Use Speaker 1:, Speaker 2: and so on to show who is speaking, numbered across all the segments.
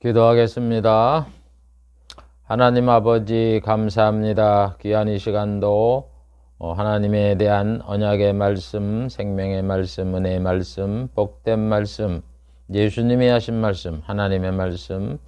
Speaker 1: 기도하겠습니다. 하나님 아버지 감사합니다. 귀한 이 시간도 하나님에 대한 언약의 말씀, 생명의 말씀, 은혜의 말씀, 복된 말씀, 예수님이 하신 말씀, 하나님의 말씀,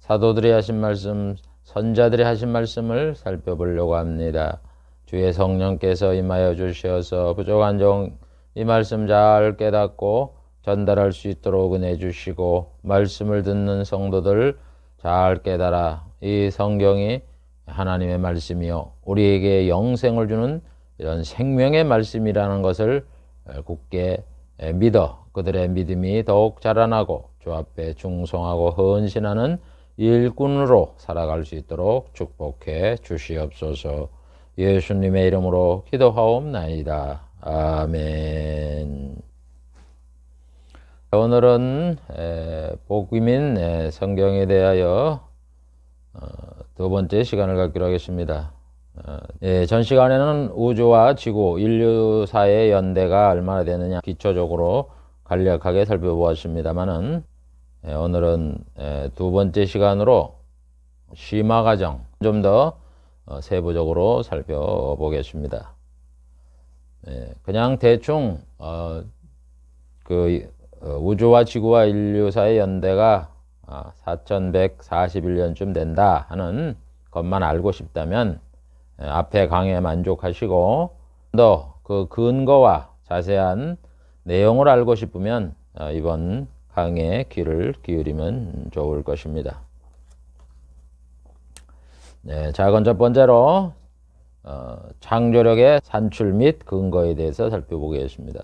Speaker 1: 사도들이 하신 말씀, 선자들이 하신 말씀을 살펴보려고 합니다. 주의 성령께서 임하여 주셔서 부족한 종 이 말씀 잘 깨닫고 전달할 수 있도록 은혜 주시고, 말씀을 듣는 성도들 잘 깨달아 이 성경이 하나님의 말씀이요 우리에게 영생을 주는 이런 생명의 말씀이라는 것을 굳게 믿어 그들의 믿음이 더욱 자라나고 주 앞에 충성하고 헌신하는 일꾼으로 살아갈 수 있도록 축복해 주시옵소서. 예수님의 이름으로 기도하옵나이다. 아멘. 오늘은 복음인 성경에 대하여 두 번째 시간을 갖기로 하겠습니다. 전 시간에는 우주와 지구, 인류사의 연대가 얼마나 되느냐 기초적으로 간략하게 살펴보았습니다만은, 오늘은 두 번째 시간으로 심화 과정 좀 더 세부적으로 살펴보겠습니다. 그냥 대충 우주와 지구와 인류사의 연대가 4141년쯤 된다 하는 것만 알고 싶다면 앞에 강의에 만족하시고, 더 그 근거와 자세한 내용을 알고 싶으면 이번 강의에 귀를 기울이면 좋을 것입니다. 자, 그럼 첫 번째로 창조력의 산출 및 근거에 대해서 살펴보겠습니다.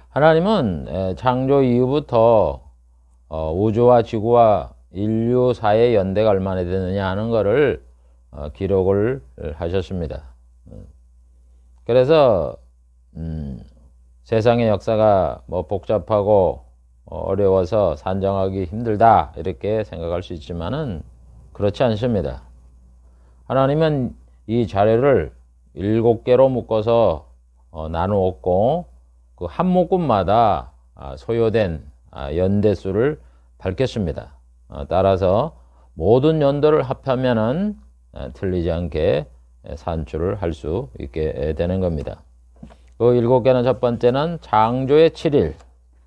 Speaker 1: 하나님은 창조 이후부터 우주와 지구와 인류사의 연대가 얼마나 되느냐 하는 것을 기록을 하셨습니다. 그래서 세상의 역사가 복잡하고 어려워서 산정하기 힘들다 이렇게 생각할 수 있지만은 그렇지 않습니다. 하나님은 이 자료를 7개로 묶어서 나누었고, 그 한 묶음마다 소요된 연대수를 밝혔습니다. 따라서 모든 연도를 합하면은 틀리지 않게 산출을 할 수 있게 되는 겁니다. 그 7개는 첫 번째는 창조의 7일,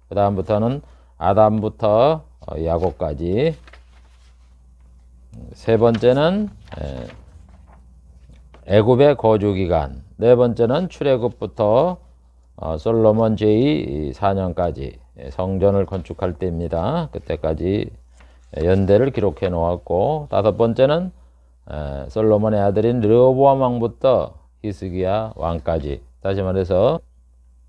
Speaker 1: 그 다음부터는 아담부터 야곱까지, 세 번째는 애굽의 거주기간, 네 번째는 출애굽부터 솔로몬 제2 4년까지 성전을 건축할 때입니다. 그때까지 연대를 기록해 놓았고, 다섯 번째는 솔로몬의 아들인 르호보암 왕부터 히스기야 왕까지, 다시 말해서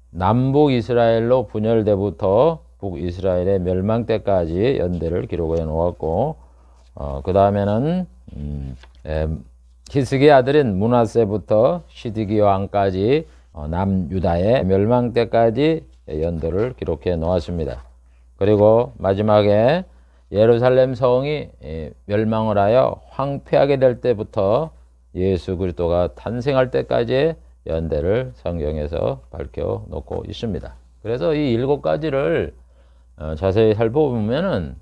Speaker 1: 남북 이스라엘로 분열대부터 북이스라엘의 멸망 때까지 연대를 기록해 놓았고, 그 다음에는 히스기야 아들인 므낫세부터 시드기야 왕까지 남유다의 멸망 때까지 연도를 기록해 놓았습니다. 그리고 마지막에 예루살렘 성이 멸망을 하여 황폐하게 될 때부터 예수 그리스도가 탄생할 때까지의 연대를 성경에서 밝혀 놓고 있습니다. 그래서 이 7가지를 자세히 살펴보면은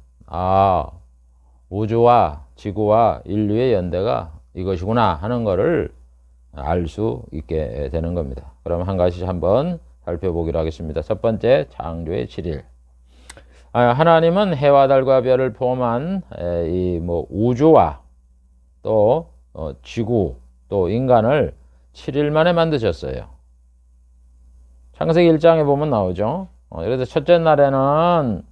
Speaker 1: 우주와 지구와 인류의 연대가 이것이구나 하는 것을 알 수 있게 되는 겁니다. 그럼 한 가지씩 한번 살펴보기로 하겠습니다. 첫 번째, 창조의 7일. 하나님은 해와 달과 별을 포함한 우주와 또 지구 또 인간을 7일 만에 만드셨어요. 창세기 1장에 보면 나오죠. 그래서 첫째 날에는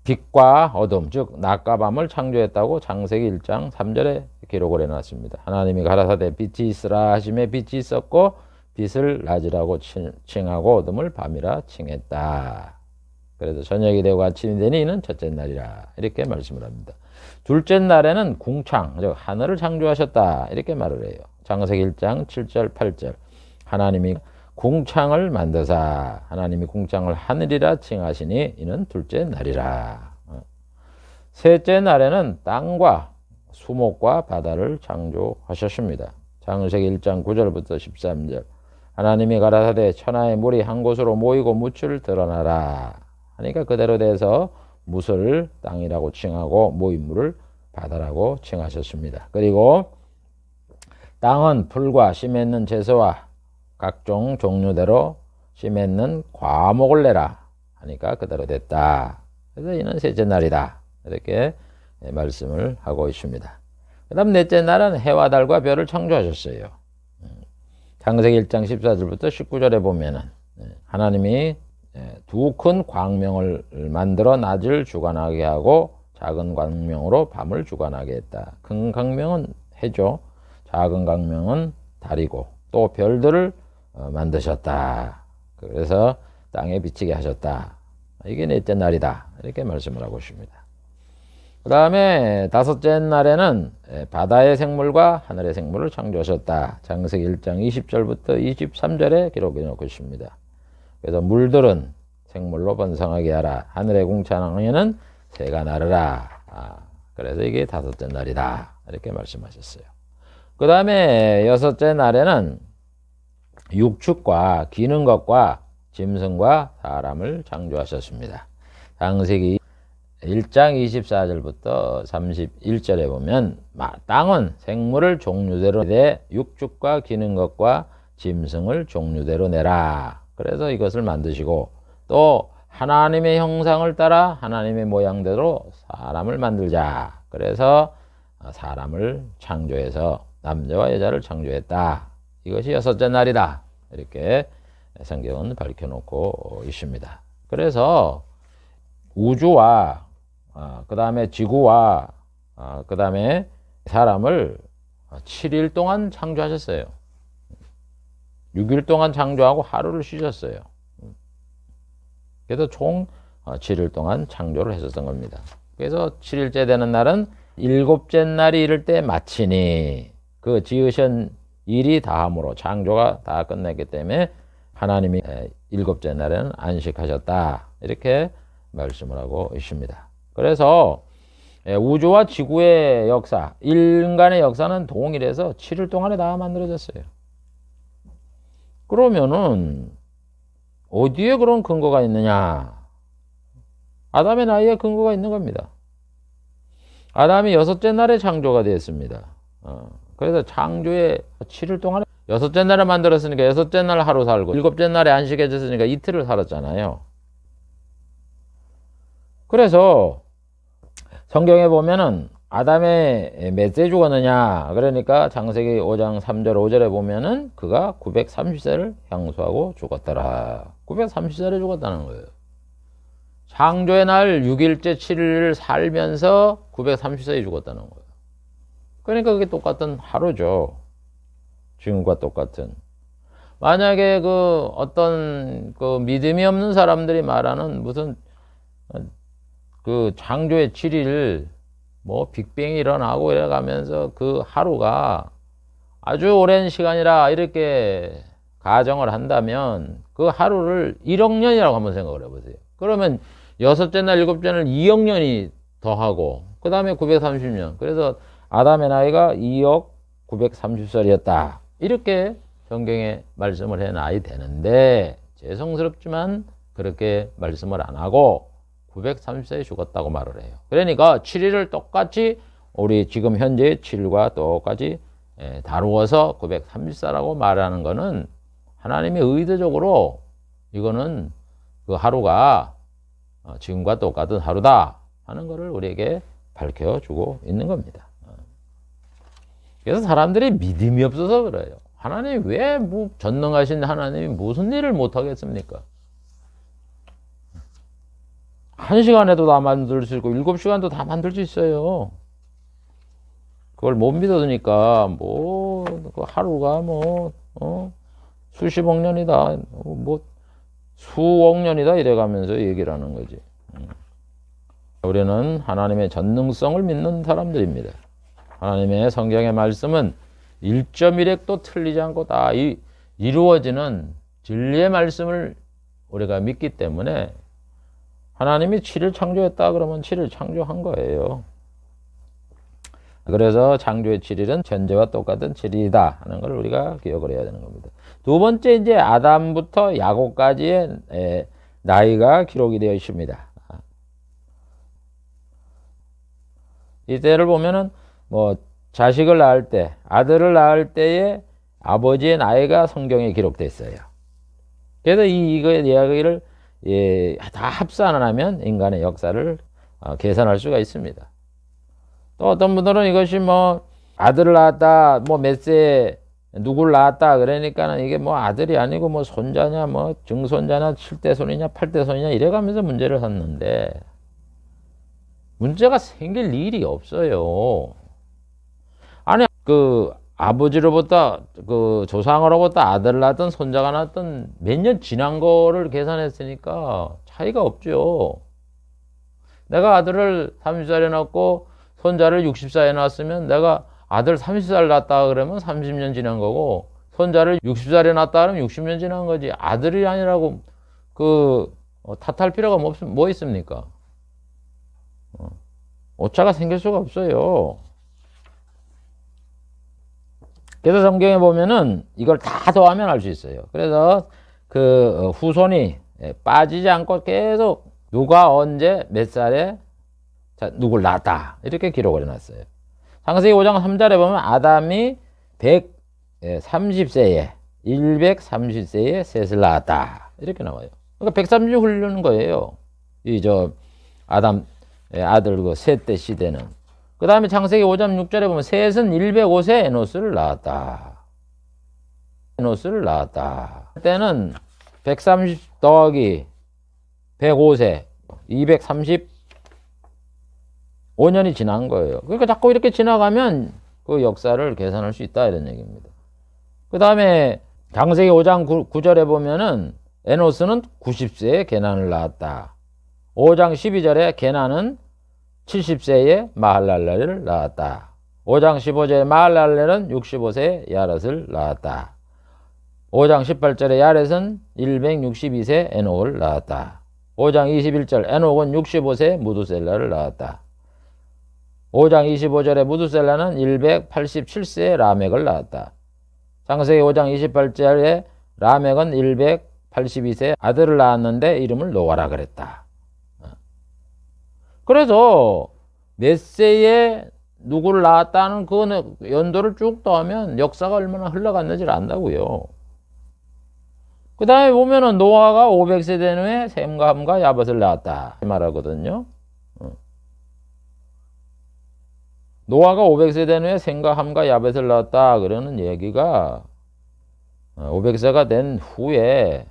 Speaker 1: 빛과 어둠, 즉 낮과 밤을 창조했다고 창세기 1장 3절에 기록을 해놨습니다. 하나님이 가라사대 빛이 있으라 하심에 빛이 있었고, 빛을 낮이라고 칭하고 어둠을 밤이라 칭했다. 그래서 저녁이 되고 아침이 되니 이는 첫째 날이라 이렇게 말씀을 합니다. 둘째 날에는 궁창, 즉 하늘을 창조하셨다 이렇게 말을 해요. 창세기 1장 7절 8절 하나님이 궁창을 만드사 하나님이 궁창을 하늘이라 칭하시니 이는 둘째 날이라. 셋째 날에는 땅과 수목과 바다를 창조하셨습니다. 창세기 1장 9절부터 13절 하나님이 가라사대 천하의 물이 한 곳으로 모이고 무추를 드러나라 하니까 그대로 돼서 무를 땅이라고 칭하고 모임물을 바다라고 칭하셨습니다. 그리고 땅은 풀과 씨 맺는 채소와 각종 종류대로 씨 맺는 과목을 내라 하니까 그대로 됐다. 그래서 이는 셋째 날이다. 이렇게 말씀을 하고 있습니다. 그 다음 넷째 날은 해와 달과 별을 창조하셨어요. 창세기 1장 14절부터 19절에 보면은 하나님이 두 큰 광명을 만들어 낮을 주관하게 하고 작은 광명으로 밤을 주관하게 했다. 큰 광명은 해죠. 작은 광명은 달이고 또 별들을 만드셨다. 그래서 땅에 비치게 하셨다. 이게 넷째 날이다. 이렇게 말씀을 하고 있습니다. 그 다음에 다섯째 날에는 바다의 생물과 하늘의 생물을 창조하셨다. 창세기 1장 20절부터 23절에 기록해 놓고 있습니다. 그래서 물들은 생물로 번성하게 하라. 하늘의 궁창에는 새가 나르라. 그래서 이게 다섯째 날이다. 이렇게 말씀하셨어요. 그 다음에 여섯째 날에는 육축과 기는 것과 짐승과 사람을 창조하셨습니다. 창세기 1장 24절부터 31절에 보면 땅은 생물을 종류대로 내 육축과 기는 것과 짐승을 종류대로 내라. 그래서 이것을 만드시고 또 하나님의 형상을 따라 하나님의 모양대로 사람을 만들자. 그래서 사람을 창조해서 남자와 여자를 창조했다. 이것이 여섯째 날이다. 이렇게 성경은 밝혀놓고 있습니다. 그래서 우주와 그 다음에 지구와 그 다음에 사람을 7일 동안 창조하셨어요. 6일 동안 창조하고 하루를 쉬셨어요. 그래서 총 7일 동안 창조를 했었던 겁니다. 그래서 7일째 되는 날은 일곱째 날이 이를 때 마치니 그 지으신 일이 다함으로 창조가 다 끝났기 때문에 하나님이 일곱째 날에는 안식하셨다. 이렇게 말씀을 하고 있습니다. 그래서 우주와 지구의 역사, 인간의 역사는 동일해서 7일 동안에 다 만들어졌어요. 그러면은 어디에 그런 근거가 있느냐? 아담의 나이에 근거가 있는 겁니다. 아담이 여섯째 날에 창조가 되었습니다. 그래서 창조의 7일 동안에 여섯째 날에 만들었으니까 여섯째 날 하루 살고 일곱째 날에 안식해졌으니까 이틀을 살았잖아요. 그래서 성경에 보면은 아담의 몇세 죽었느냐? 그러니까 창세기 5장 3절 5절에 보면은 그가 930세를 향수하고 죽었더라. 930세를 죽었다는 거예요. 창조의 날 6일째 7일을 살면서 930세에 죽었다는 거예요. 그러니까 그게 똑같은 하루죠. 지금과 똑같은. 만약에 그 어떤 그 믿음이 없는 사람들이 말하는 무슨 그 창조의 7일 뭐 빅뱅이 일어나고 이래가면서 그 하루가 아주 오랜 시간이라 이렇게 가정을 한다면 그 하루를 1억 년이라고 한번 생각을 해보세요. 그러면 여섯째 날, 일곱째 날 2억 년이 더하고 그 다음에 930년. 그래서 아담의 나이가 2억 930살이었다. 이렇게 성경에 말씀을 해놔야 되는데 죄송스럽지만 그렇게 말씀을 안 하고 930세에 죽었다고 말을 해요. 그러니까 7일을 똑같이 우리 지금 현재 7일과 똑같이 다루어서 930세라고 말하는 거는 하나님이 의도적으로 이거는 그 하루가 지금과 똑같은 하루다 하는 것을 우리에게 밝혀주고 있는 겁니다. 그래서 사람들이 믿음이 없어서 그래요. 하나님이 왜 전능하신 하나님이 무슨 일을 못하겠습니까? 1시간에도 다 만들 수 있고 7시간도 다 만들 수 있어요. 그걸 못 믿으니까 뭐 그 하루가 수십억 년이다 수억 년이다 이래가면서 얘기를 하는 거지. 우리는 하나님의 전능성을 믿는 사람들입니다. 하나님의 성경의 말씀은 1.1획도 틀리지 않고 다 이루어지는 진리의 말씀을 우리가 믿기 때문에 하나님이 7일 창조했다 그러면 7일 창조한 거예요. 그래서 창조의 7일은 전제와 똑같은 7일이다 하는 걸 우리가 기억을 해야 되는 겁니다. 두 번째 이제 아담부터 야곱까지의 나이가 기록이 되어 있습니다. 이때를 보면은 뭐 자식을 낳을 때, 아들을 낳을 때에 아버지의 나이가 성경에 기록되어 있어요. 그래서 이거의 이야기를 다 합산하면 인간의 역사를 계산할 수가 있습니다. 또 어떤 분들은 이것이 뭐 아들을 낳았다, 뭐 몇 세 누굴 낳았다 그러니까는 이게 뭐 아들이 아니고 뭐 손자냐, 뭐 증손자냐, 7대 손이냐, 8대 손이냐 이래가면서 문제를 삼는데 문제가 생길 일이 없어요. 아니 그 아버지로부터 그 조상으로부터 아들을 낳았던 손자가 낳았던 몇 년 지난 거를 계산했으니까 차이가 없죠. 내가 아들을 30살에 낳고 손자를 60살에 낳았으면 내가 아들 30살 낳았다 그러면 30년 지난 거고 손자를 60살에 낳았다 그러면 60년 지난 거지. 아들이 아니라고 탓할 필요가 뭐 있습니까? 오차가 생길 수가 없어요. 그래서 성경에 보면은 이걸 다 더하면 알 수 있어요. 그래서 그 후손이 빠지지 않고 계속 누가 언제 몇 살에 누굴 낳았다 이렇게 기록을 해놨어요. 창세기 5장 3절에 보면 아담이 130세에 130세에 셋을 낳았다 이렇게 나와요. 그러니까 130이 흐르는 거예요. 아담 아들 그 셋 때 시대는. 그 다음에 창세기 5장 6절에 보면 셋은 105세 에노스를 낳았다. 에노스를 낳았다. 그때는 130 더하기 105세 235년이 지난 거예요. 그러니까 자꾸 이렇게 지나가면 그 역사를 계산할 수 있다 이런 얘기입니다. 그 다음에 창세기 5장 9절에 보면은 에노스는 90세에 게난을 낳았다. 5장 12절에 게난은 70세에 마할랄렐을 낳았다. 5장 15절에 마할랄렐은 65세에 야렛을 낳았다. 5장 18절에 야렛은 162세 에녹을 낳았다. 5장 21절 에녹은 65세 무두셀라를 낳았다. 5장 25절에 무두셀라는 187세에 라멕을 낳았다. 창세기 5장 28절에 라멕은 182세 아들을 낳았는데 이름을 노아라 그랬다. 그래서 몇 세에 누구를 낳았다는 그 연도를 쭉 더하면 역사가 얼마나 흘러갔는지를 안다고요. 그 다음에 보면은 노아가 500세 된 후에 셈과 함과 야벳을 낳았다 말하거든요. 노아가 500세 된 후에 셈과 함과 야벳을 낳았다 그러는 얘기가 500세가 된 후에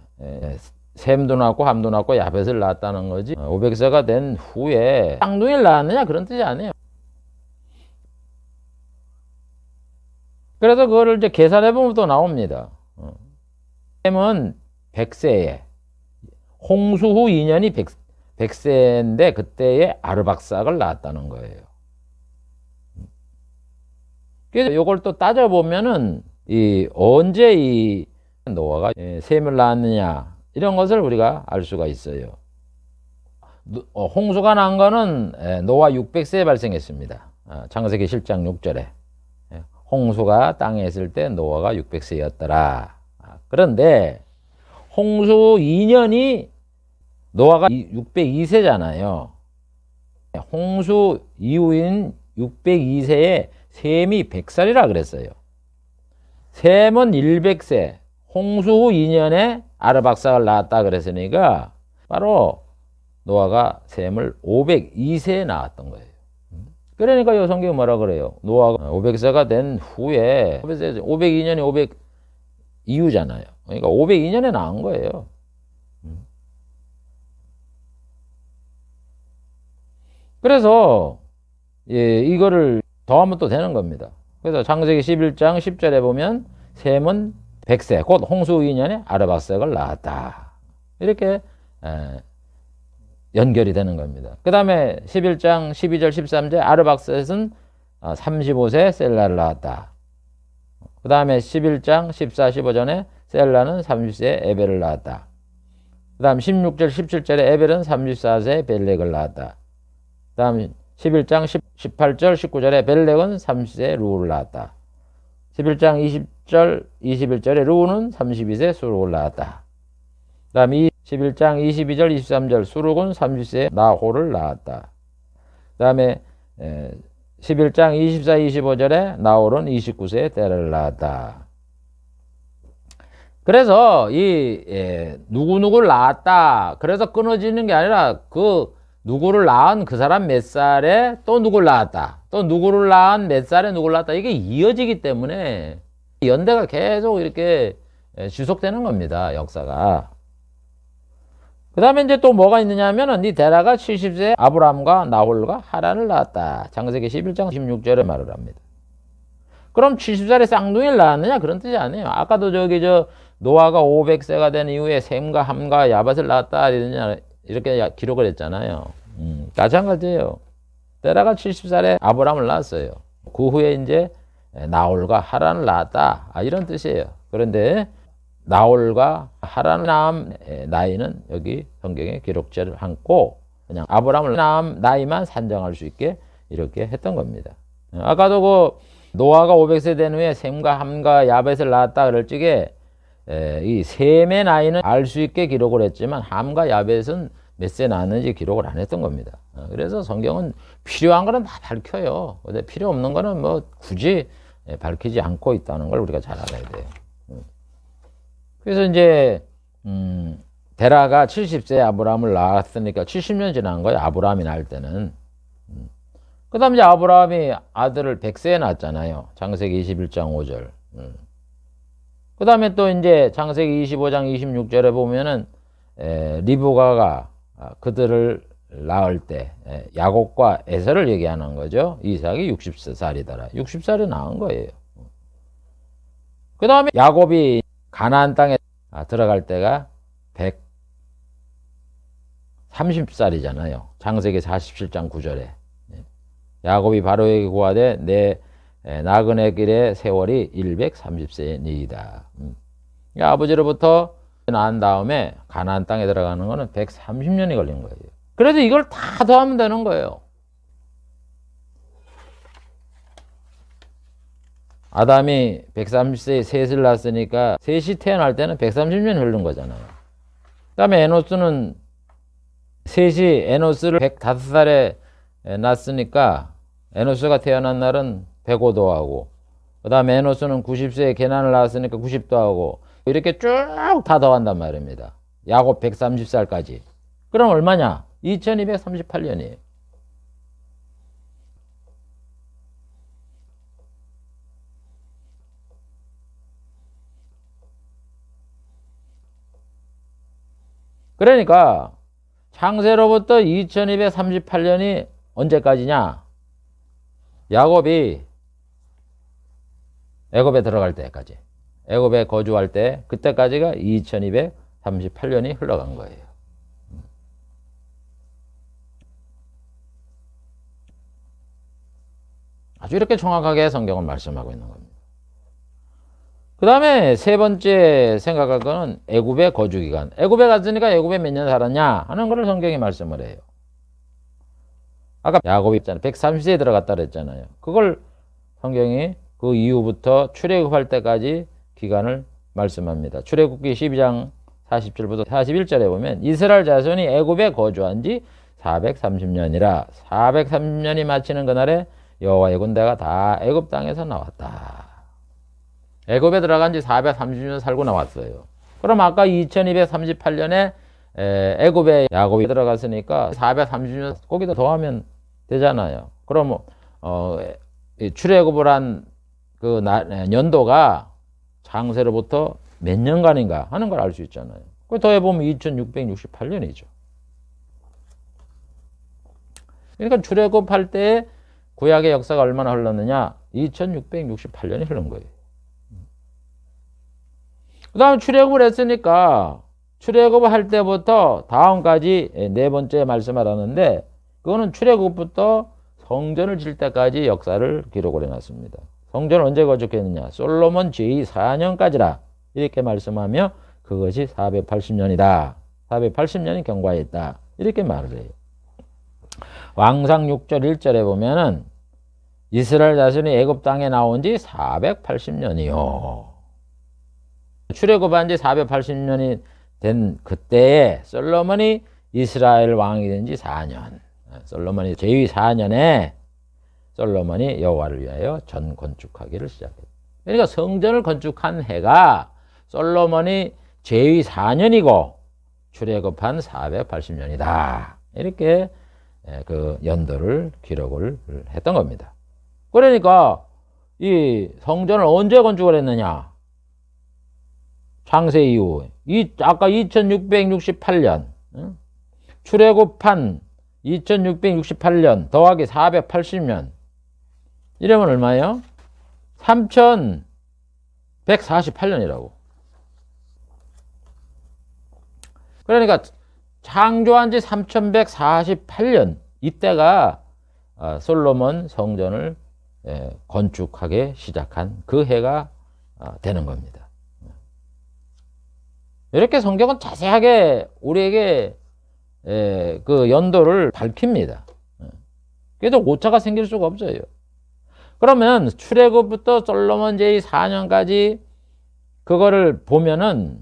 Speaker 1: 셈도 낳고 함도 낳고 야벳을 낳았다는 거지 500세가 된 후에 쌍둥이를 낳았느냐 그런 뜻이 아니에요. 그래서 그거를 이제 계산해보면 또 나옵니다. 셈은 100세에 홍수 후 2년이 100세인데 그때에 아르박삭을 낳았다는 거예요. 그래서 이걸 또 따져보면은 언제 이 노아가 셈을 낳았느냐 이런 것을 우리가 알 수가 있어요. 홍수가 난 거는 노아 600세에 발생했습니다. 창세기 7장 6절에 홍수가 땅에 있을 때 노아가 600세였더라. 그런데 홍수 2년이 노아가 602세잖아요. 홍수 이후인 602세에 셈이 100살이라 그랬어요. 셈은 100세, 홍수 후 2년에 아르박삭을 낳았다 그랬으니까 바로 노아가 셈을 502세에 낳았던 거예요. 그러니까 이 성경이 뭐라 그래요? 노아가 500세가 된 후에 502년이 500 이후잖아요. 그러니까 502년에 낳은 거예요. 그래서 이거를 더하면 또 되는 겁니다. 그래서 창세기 11장 10절에 보면 셈은 100세 곧 홍수 2년에 아르박삭을 낳았다. 이렇게 연결이 되는 겁니다. 그 다음에 11장 12절 13절 아르박삭은 35세 셀라를 낳았다. 그 다음에 11장 14, 15절에 셀라는 30세에 에벨을 낳았다. 그 다음 16절 17절에 에벨은 34세에 벨렉을 낳았다. 그 다음 11장 18절 19절에 벨렉은 30세에 루를 낳았다. 11장 20절 21절에 루는 32세 수룩을 낳았다. 그 다음 11장 22절 23절 수룩은 30세에 나홀을 낳았다. 그 다음에 11장 24, 25절에 나홀은 29세에 때를 낳았다. 그래서 누구누구를 낳았다. 그래서 끊어지는 게 아니라 그 누구를 낳은 그 사람 몇 살에 또 누구를 낳았다. 또 누구를 낳은 몇 살에 누구를 낳았다. 이게 이어지기 때문에 연대가 계속 이렇게 지속되는 겁니다. 역사가. 그 다음에 이제 또 뭐가 있느냐 하면은 이 데라가 70세에 아브람과 나홀과 하란을 낳았다. 창세기 11장 16절에 말을 합니다. 그럼 70살에 쌍둥이를 낳았느냐? 그런 뜻이 아니에요. 아까도 노아가 500세가 된 이후에 셈과 함과 야벳을 낳았다. 이렇게 기록을 했잖아요. 마찬가지예요. 데라가 70살에 아브람을 낳았어요. 그 후에 이제 나홀과 하란을 낳았다. 이런 뜻이에요. 그런데 나홀과 하란을 낳은 나이는 여기 성경에 기록지를 않고 그냥 아브람을 낳은 나이만 산정할 수 있게 이렇게 했던 겁니다. 아까도 노아가 500세 된 후에 셈과 함과 야벳을 낳았다 그럴 적에 이 셈의 나이는 알 수 있게 기록을 했지만 함과 야벳은 몇 세 낳았는지 기록을 안 했던 겁니다. 그래서 성경은 필요한 거는 다 밝혀요. 근데 필요 없는 거는 뭐 굳이 밝히지 않고 있다는 걸 우리가 잘 알아야 돼요. 그래서 이제 데라가 70세에 아브라함을 낳았으니까 70년 지난 거예요. 아브라함이 낳을 때는. 그 다음에 이제 아브라함이 아들을 100세에 낳았잖아요. 창세기 21장 5절. 그 다음에 또 이제 창세기 25장 26절에 보면은 리브가가 그들을 낳을 때 야곱과 에서를 얘기하는 거죠. 이삭이 60살이더라. 60살에 낳은 거예요. 그 다음에 야곱이 가나안 땅에 들어갈 때가 130살이잖아요. 창세기 47장 9절에. 야곱이 바로에게 고하되 내 나그네 길의 세월이 130세니이다. 아버지로부터 낳은 다음에 가나안 땅에 들어가는 거는 130년이 걸린 거예요. 그래서 이걸 다 더하면 되는 거예요. 아담이 130세에 셋을 낳았으니까 셋이 태어날 때는 130년이 흐른 거잖아요. 그 다음에 에노스는 셋이 에노스를 105살에 낳았으니까 에노스가 태어난 날은 105도 하고 그 다음에 에노스는 90세에 게난을 낳았으니까 90도 하고 이렇게 쭉 다 더한단 말입니다. 야곱 130살까지. 그럼 얼마냐? 2238년이에요. 그러니까 창세로부터 2238년이 언제까지냐? 야곱이 애굽에 들어갈 때까지, 애굽에 거주할 때 그때까지가 2238년이 흘러간 거예요. 아주 이렇게 정확하게 성경은 말씀하고 있는 겁니다. 그 다음에 세 번째 생각할 거는 애굽의 거주 기간. 애굽에 갔으니까 애굽에 몇 년 살았냐 하는 것을 성경이 말씀을 해요. 아까 야곱이 있잖아요. 130세에 들어갔다 그랬잖아요. 그걸 성경이 그 이후부터 출애굽할 때까지 기간을 말씀합니다. 출애굽기 12장 40절부터 41절에 보면 이스라엘 자손이 애굽에 거주한 지 430년이라 430년이 마치는 그날에 여호와의 군대가 다 애굽 땅에서 나왔다. 애굽에 들어간 지 430년 살고 나왔어요. 그럼 아까 2238년에 애굽에 야곱이 들어갔으니까 430년 거기다 더하면 되잖아요. 그럼 출애굽을 한 그 연도가 창세로부터 몇 년간인가 하는 걸 알 수 있잖아요. 그 더해보면 2668년이죠. 그러니까 출애굽할 때 구약의 역사가 얼마나 흘렀느냐? 2668년이 흐른 거예요. 그 다음에 출애굽을 했으니까 출애굽을 할 때부터 다음까지 네 번째 말씀을 하는데 그거는 출애굽부터 성전을 질 때까지 역사를 기록을 해놨습니다. 성전을 언제 건축했느냐? 솔로몬 제4년까지라 이렇게 말씀하며 그것이 480년이다. 480년이 경과했다. 이렇게 말을 해요. 왕상 6절 1절에 보면은 이스라엘 자손이 애굽 땅에 나온 지 480년이요. 출애굽한 지 480년이 된 그때에 솔로몬이 이스라엘 왕이 된 지 4년. 솔로몬이 제2 4년에 솔로몬이 여호와를 위하여 전 건축하기를 시작했다. 그러니까 성전을 건축한 해가 솔로몬이 제위 4년이고 출애굽한 480년이다. 이렇게 그 연도를 기록을 했던 겁니다. 그러니까 이 성전을 언제 건축을 했느냐? 창세 이후 아까 2668년 출애굽한 2668년 더하기 480년 이러면 얼마예요? 3148년이라고. 그러니까 창조한 지 3148년 이때가 솔로몬 성전을 건축하게 시작한 그 해가 되는 겁니다. 이렇게 성경은 자세하게 우리에게 그 연도를 밝힙니다. 그래도 오차가 생길 수가 없어요. 그러면 출애굽부터 솔로몬 제위 4년까지 그거를 보면은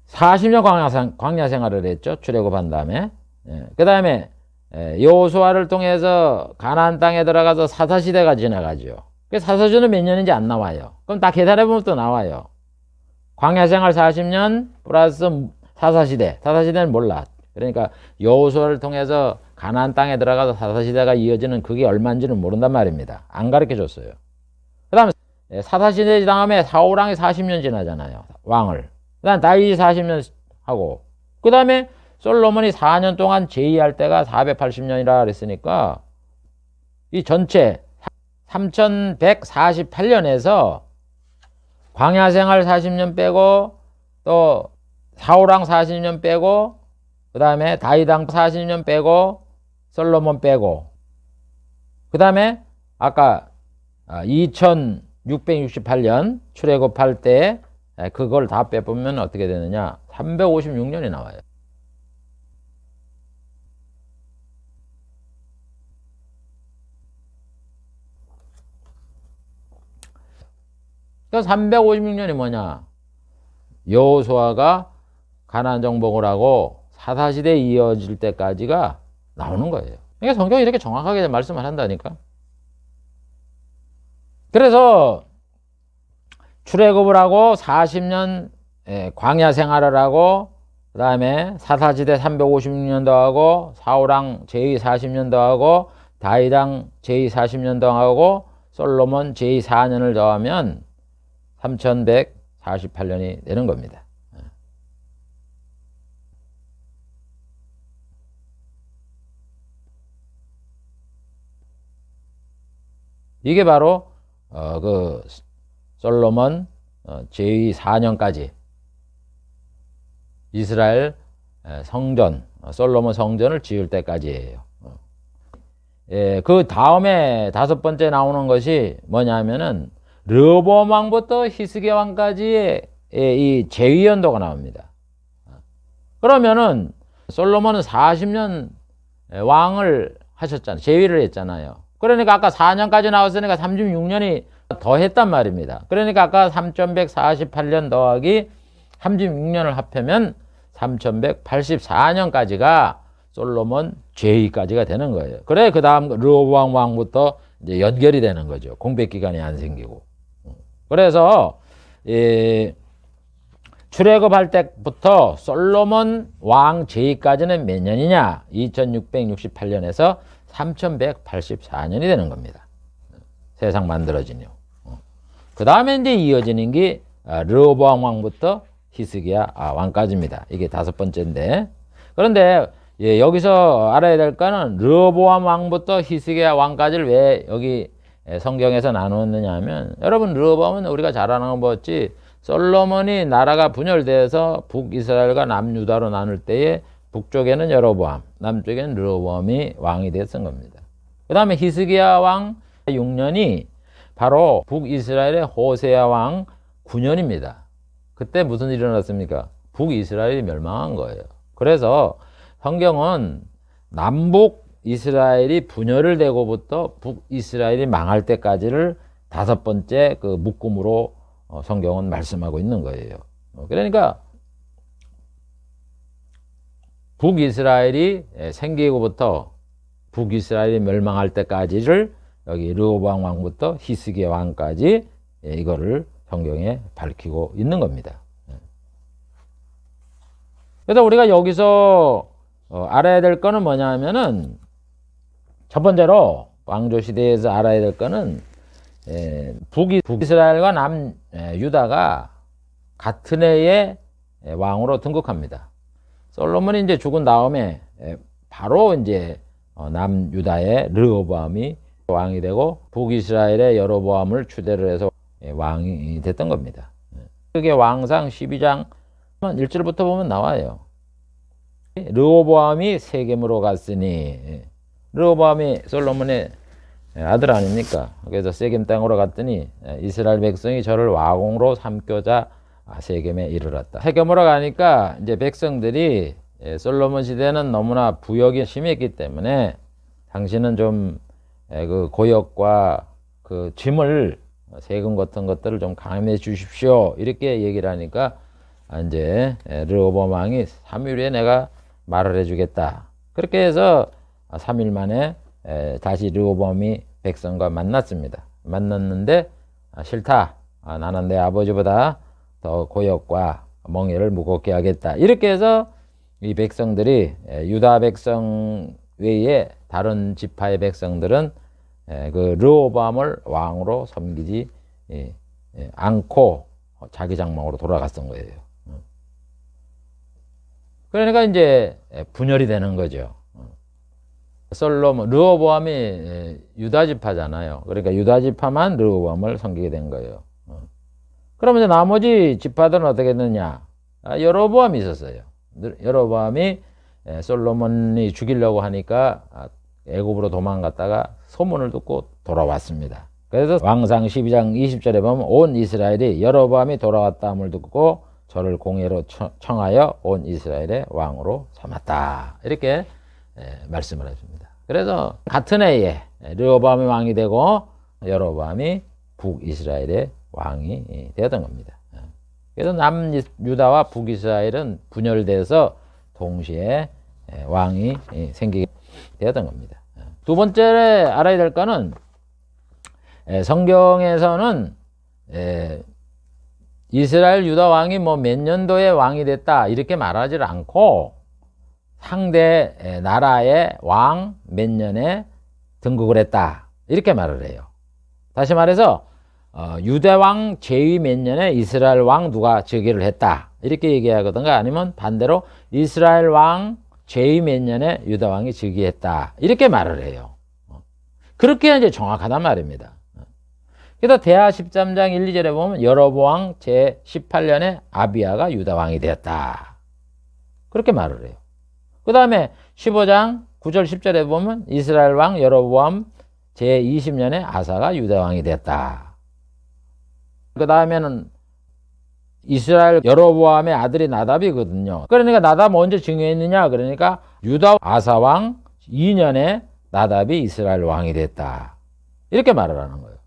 Speaker 1: 40년 광야 생활을 했죠. 출애굽한 다음에. 그 다음에 여호수아를 통해서 가나안 땅에 들어가서 사사시대가 지나가죠. 그 사사시대는 몇 년인지 안 나와요. 그럼 다 계산해보면 또 나와요. 광야 생활 40년 플러스 사사시대. 사사시대는 몰라. 그러니까 여호수아를 통해서 가나안 땅에 들어가서 사사시대가 이어지는 그게 얼마인지는 모른단 말입니다. 안 가르쳐줬어요. 그 다음에 사사시대 다음에 사울왕이 40년 지나잖아요. 왕을. 그 다음에 다윗이 40년 하고 그 다음에 솔로몬이 4년 동안 제위할 때가 480년이라 그랬으니까 이 전체 3148년에서 광야생활 40년 빼고 또 사울왕 40년 빼고 그 다음에 다윗왕 40년 빼고 솔로몬 빼고 그 다음에 아까 2668년 출애굽할 때 그걸 다 빼보면 어떻게 되느냐 356년이 나와요. 그러니까 356년이 뭐냐? 여호수아가 가나안 정복을 하고 사사시대에 이어질 때까지가 나오는 거예요. 그러니까 성경이 이렇게 정확하게 말씀을 한다니까. 그래서 출애굽을 하고 40년 광야 생활을 하고 그 다음에 사사시대 356년도 하고 사울왕 제위 40년도 하고 다윗왕 제위 40년도 하고 솔로몬 제위 4년을 더하면 3148년이 되는 겁니다. 이게 바로 그 솔로몬 제위 4년까지 이스라엘 성전 솔로몬 성전을 지을 때까지예요. 그 다음에 다섯 번째 나오는 것이 뭐냐면은 르호보암 왕부터 히스기야 왕까지의 이 제위 연도가 나옵니다. 그러면은 솔로몬은 40년 왕을 하셨잖아요. 제위를 했잖아요. 그러니까 아까 4년까지 나왔으니까 36년이 더 했단 말입니다. 그러니까 아까 3148년 더하기 36년을 합하면 3184년까지가 솔로몬 제위까지가 되는 거예요. 그래 그 다음 르호보암 왕부터 이제 연결이 되는 거죠. 공백 기간이 안 생기고. 그래서 출애굽할 때부터 솔로몬 왕 제위까지는 몇 년이냐? 2668년에서 3184년이 되는 겁니다. 세상 만들어진 후. 그 다음에 이제 이어지는 게 르호보암 왕부터 히스기야 왕까지입니다. 이게 다섯 번째인데. 그런데 여기서 알아야 될 거는 르호보암 왕부터 히스기야 왕까지를 왜 여기 성경에서 나누었느냐 하면 여러분 르호보암은 우리가 잘 아는 거 뭐였지? 솔로몬이 나라가 분열되어서 북이스라엘과 남유다로 나눌 때에 북쪽에는 여로보암, 남쪽에는 르호보암이 왕이 됐던 겁니다. 그 다음에 히스기야 왕 6년이 바로 북이스라엘의 호세아 왕 9년입니다. 그때 무슨 일이 일어났습니까? 북이스라엘이 멸망한 거예요. 그래서 성경은 남북 이스라엘이 분열을 되고부터 북이스라엘이 망할 때까지를 다섯 번째 그 묶음으로 성경은 말씀하고 있는 거예요. 그러니까 북이스라엘이 생기고부터 북이스라엘이 멸망할 때까지를 여기 르호보암 왕부터 히스기야 왕까지 이거를 성경에 밝히고 있는 겁니다. 그래서 우리가 여기서 알아야 될 거는 뭐냐면은 첫 번째로 왕조 시대에서 알아야 될 거는 북이스라엘과 남유다가 같은 해에 왕으로 등극합니다. 솔로몬이 이제 죽은 다음에 바로 이제 남유다의 르호보암이 왕이 되고 북이스라엘의 여로보암을 추대를 해서 왕이 됐던 겁니다. 그게 왕상 12장 1절부터 보면 나와요. 르호보암이 세겜으로 갔으니, 르호보암이 솔로몬의 아들 아닙니까? 그래서 세겜 땅으로 갔더니 이스라엘 백성이 저를 왕으로 삼고자 세겜에 이르렀다. 세겜으로 가니까 이제 백성들이 솔로몬 시대는 너무나 부역이 심했기 때문에 당신은 좀 그 고역과 그 짐을 세금 같은 것들을 좀 감해 주십시오. 이렇게 얘기를 하니까 이제 르호보암 왕이 3일 후에 내가 말을 해주겠다. 그렇게 해서 3일 만에 다시 르호보암이 백성과 만났습니다. 만났는데 싫다. 나는 내 아버지보다 더 고역과 멍에를 무겁게 하겠다. 이렇게 해서 이 백성들이 유다 백성 외에 다른 지파의 백성들은 그 르호보암을 왕으로 섬기지 않고 자기 장막으로 돌아갔던 거예요. 그러니까 이제 분열이 되는 거죠. 르호보암이 유다 지파잖아요. 그러니까 유다 지파만 르호보암을 섬기게 된 거예요. 그러면 이제 나머지 지파들은 어떻게 했느냐? 여로보암이 있었어요. 여로보암이 솔로몬이 죽이려고 하니까 애굽으로 도망갔다가 소문을 듣고 돌아왔습니다. 그래서 왕상 12장 20절에 보면 온 이스라엘이 여로보암이 돌아왔다함을 듣고 저를 공회로 청하여 온 이스라엘의 왕으로 삼았다. 이렇게 말씀을 해줍니다. 그래서 같은 해에 르호보암이 왕이 되고 여로보암이 북이스라엘의 왕이 되었던 겁니다. 그래서 남유다와 북이스라엘은 분열돼서 동시에 왕이 생기게 되었던 겁니다. 두 번째 알아야 될 거는 성경에서는 이스라엘 유다 왕이 뭐 몇 년도에 왕이 됐다 이렇게 말하지 않고 상대 나라의 왕 몇 년에 등극을 했다 이렇게 말을 해요. 다시 말해서 유대 왕 제위 몇 년에 이스라엘 왕 누가 즉위를 했다 이렇게 얘기하거든가 아니면 반대로 이스라엘 왕 제위 몇 년에 유다 왕이 즉위했다 이렇게 말을 해요. 그렇게 이제 정확하단 말입니다. 그래서 대하 13장 1, 2절에 보면 여로보암 제18년에 아비야가 유다 왕이 되었다 그렇게 말을 해요. 그 다음에 15장 9절 10절에 보면 이스라엘 왕 여로보암 제20년에 아사가 유다 왕이 되었다. 그 다음에는 이스라엘 여로보암의 아들이 나답이거든요. 그러니까 나답 언제 증위했느냐? 그러니까 유다 아사 왕 2년에 나답이 이스라엘 왕이 됐다. 이렇게 말을 하는 거예요.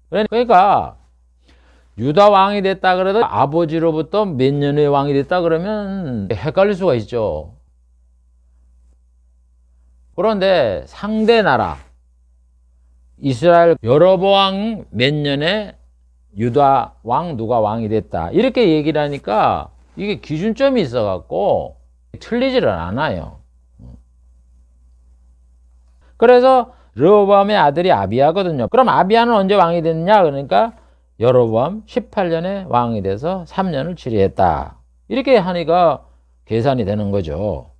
Speaker 1: 그러니까 유다 왕이 됐다 그래도 아버지로부터 몇 년의 왕이 됐다 그러면 헷갈릴 수가 있죠. 그런데 상대 나라 이스라엘 여로보암 몇 년에 유다 왕 누가 왕이 됐다 이렇게 얘기를 하니까 이게 기준점이 있어 갖고 틀리지를 않아요. 그래서 르호보암의 아들이 아비야거든요. 그럼 아비야는 언제 왕이 됐느냐? 그러니까 여로보암 18년에 왕이 돼서 3년을 치리했다 이렇게 하니까 계산이 되는 거죠.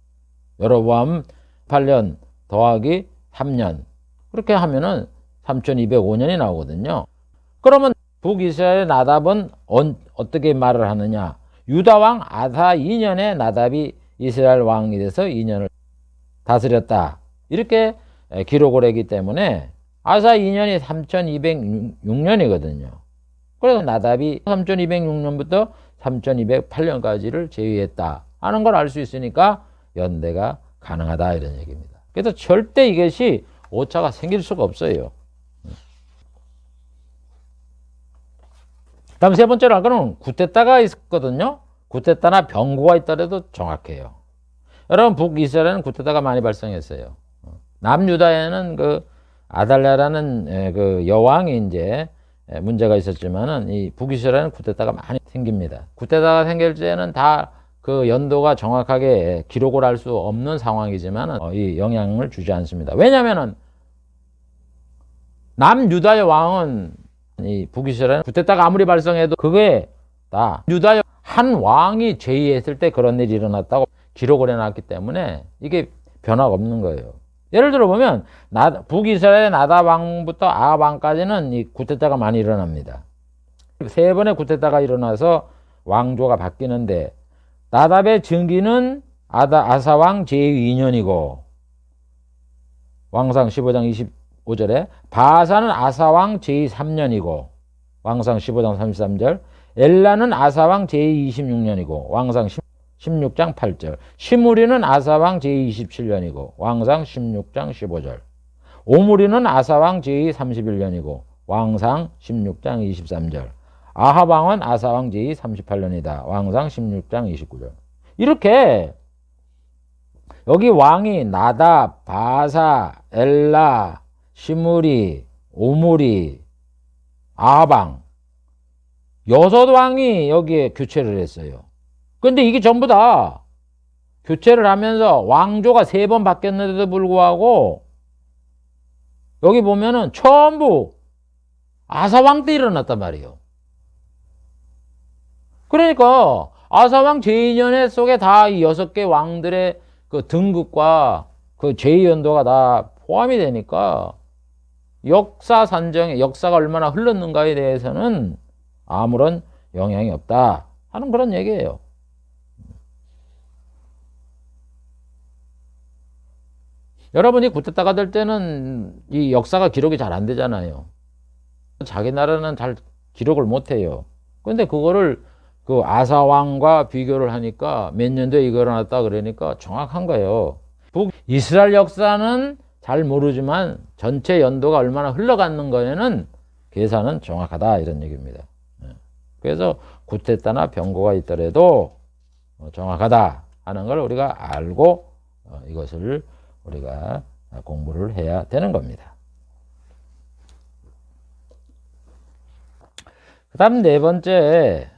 Speaker 1: 여로보암 8년 더하기 3년 그렇게 하면은 3205년이 나오거든요. 그러면 북이스라엘 나답은 어떻게 말을 하느냐? 유다 왕 아사 2년에 나답이 이스라엘 왕이 돼서 2년을 다스렸다 이렇게 기록을 했기 때문에 아사 2년이 3206년이거든요. 그래서 나답이 3206년부터 3208년까지를 제위했다 하는 걸 알 수 있으니까 연대가 가능하다 이런 얘기입니다. 그래서 절대 이것이 오차가 생길 수가 없어요. 다음 세 번째로 할 거는 구테타가 있거든요. 구테타나 병고가 있더라도 정확해요. 여러분 북이스라엘은 구테타가 많이 발생했어요. 남유다에는 그 아달랴라는 그 여왕이 이제 문제가 있었지만은 이 북이스라엘은 쿠데타가 많이 생깁니다. 쿠데타가 생길 때는 다 그 연도가 정확하게 기록을 할 수 없는 상황이지만은 이 영향을 주지 않습니다. 왜냐면은 남유다의 왕은 이 북이스라엘 쿠데타가 아무리 발생해도 그게 다 유다의 한 왕이 제의했을 때 그런 일이 일어났다고 기록을 해놨기 때문에 이게 변화가 없는 거예요. 예를 들어 보면 북이스라엘의 나답 왕부터 아합 왕까지는 이 쿠데타가 많이 일어납니다. 세 번의 쿠데타가 일어나서 왕조가 바뀌는데 나답의 증기는 아사 왕 제2년이고 왕상 15장 25절에 바사는 아사 왕 제3년이고 왕상 15장 33절 엘라는 아사 왕 제26년이고 왕상 16장 8절 시므리는 아사 왕 제27년이고 왕상 16장 15절 오므리는 아사 왕 제31년이고 왕상 16장 23절 아합 왕은 아사 왕 제38년이다. 왕상 16장 29절 이렇게 여기 왕이 나답, 바사, 엘라, 시므리, 오므리, 아합 왕 6왕이 여기에 교체를 했어요. 근데 이게 전부 다 교체를 하면서 왕조가 3번 바뀌었는데도 불구하고 여기 보면은 전부 아사왕 때 일어났단 말이에요. 그러니까 아사왕 제2년에 속에 다 이 6개 왕들의 그 등급과 그 제2연도가 다 포함이 되니까 역사 산정에 역사가 얼마나 흘렀는가에 대해서는 아무런 영향이 없다 하는 그런 얘기예요. 여러분이 쿠데타가 될 때는 이 역사가 기록이 잘 안 되잖아요. 자기 나라는 잘 기록을 못 해요. 근데 그거를 그 아사왕과 비교를 하니까 몇 년도에 이거 일어났다 그러니까 정확한 거예요. 북이스라엘 역사는 잘 모르지만 전체 연도가 얼마나 흘러갔는 거에는 계산은 정확하다 이런 얘기입니다. 그래서 쿠데타나 병고가 있더라도 정확하다 하는 걸 우리가 알고 이것을 우리가 공부를 해야 되는 겁니다. 그 다음 네 번째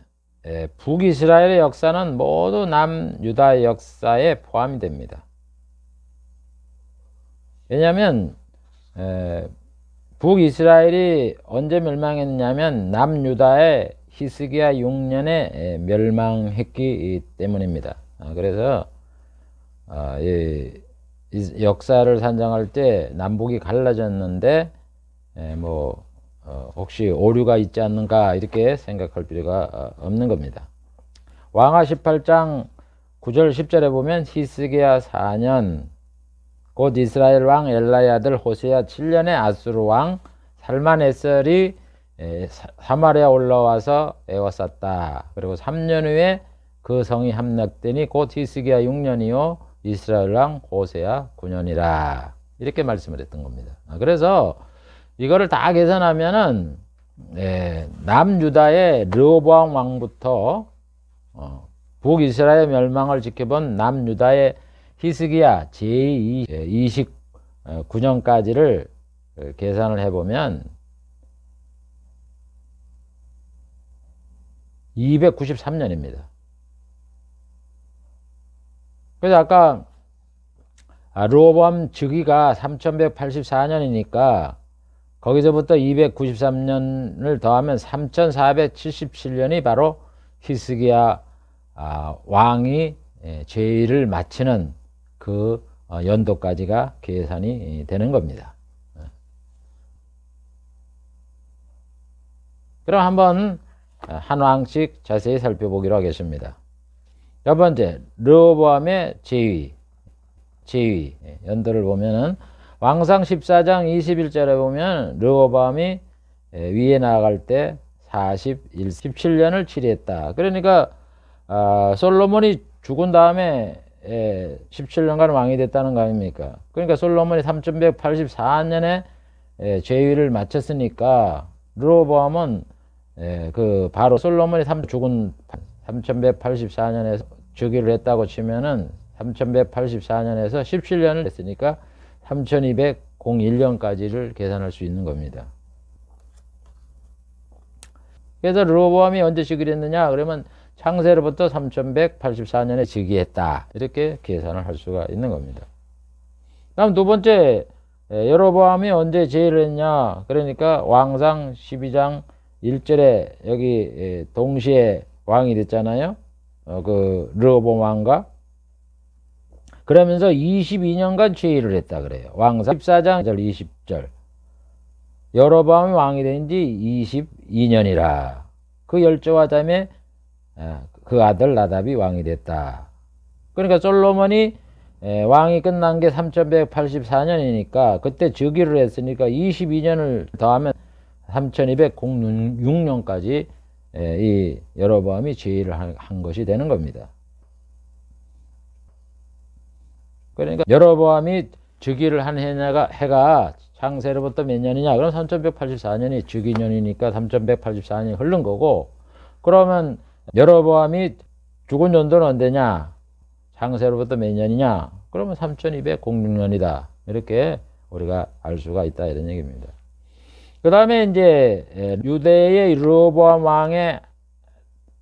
Speaker 1: 북이스라엘의 역사는 모두 남유다의 역사에 포함이 됩니다. 왜냐하면 북이스라엘이 언제 멸망했냐면 남유다의 히스기야 6년에 멸망했기 때문입니다. 그래서 이 역사를 산정할 때 남북이 갈라졌는데 혹시 오류가 있지 않는가 이렇게 생각할 필요가 없는 겁니다. 왕하 18장 9절 10절에 보면 히스기야 4년 곧 이스라엘 왕 엘라의 아들 호세아 7년에 아수르 왕 살만에셀이 사마리아 올라와서 에워쌌다. 그리고 3년 후에 그 성이 함락되니 곧 히스기야 6년이요 이스라엘 왕 호세아 9년이라 이렇게 말씀을 했던 겁니다. 그래서 이거를 다 계산하면은 남유다의 르호보암 왕부터 북이스라엘 멸망을 지켜본 남유다의 히스기야 제29년까지를 계산을 해보면 293년입니다. 그래서 아까 르호보암 즉위가 3184년이니까 거기서부터 293년을 더하면 3477년이 바로 히스기야 왕이 제의를 마치는 그 연도까지가 계산이 되는 겁니다. 그럼 한번 한 왕씩 자세히 살펴보기로 하겠습니다. 첫 번째, 르호보암의 제위 연도를 보면은 왕상 14장 21절에 보면 르호보암이 위에 나아갈 때 17년을 치리했다. 그러니까 솔로몬이 죽은 다음에 17년간 왕이 됐다는 거 아닙니까? 그러니까 솔로몬이 3184년에 제위를 마쳤으니까 르호보암은 바로 솔로몬이 죽은 3184년에 즉위를 했다고 치면은 3184년에서 17년을 했으니까 3201년까지를 계산할 수 있는 겁니다. 그래서 르호보암이 언제 즉위했느냐 그러면 창세로부터 3184년에 즉위했다. 이렇게 계산을 할 수가 있는 겁니다. 다음 두 번째, 여로보암이 언제 제의를 했냐 그러니까 왕상 12장 1절에 여기 동시에 왕이 됐잖아요. 그 르호보암 왕과 그러면서 22년간 제의를 했다 그래요. 왕상 14장 20절 여로보암이 왕이 된 지 22년이라 그 열조하자매 그 아들 나답이 왕이 됐다. 그러니까 솔로몬이 왕이 끝난 게 3184년이니까 그때 즉위를 했으니까 22년을 더하면 3206년까지 이 여로보암이 제의를 한 것이 되는 겁니다. 그러니까 여로보암이 즉위를 한 해가 창세로부터 몇 년이냐 그럼 3184년이 즉위년이니까 3184년이 흐른 거고 그러면 여로보암이 죽은 연도는 언제냐 창세로부터 몇 년이냐 그러면 3206년이다 이렇게 우리가 알 수가 있다 이런 얘기입니다. 그 다음에 이제 유대의 르호보암 왕의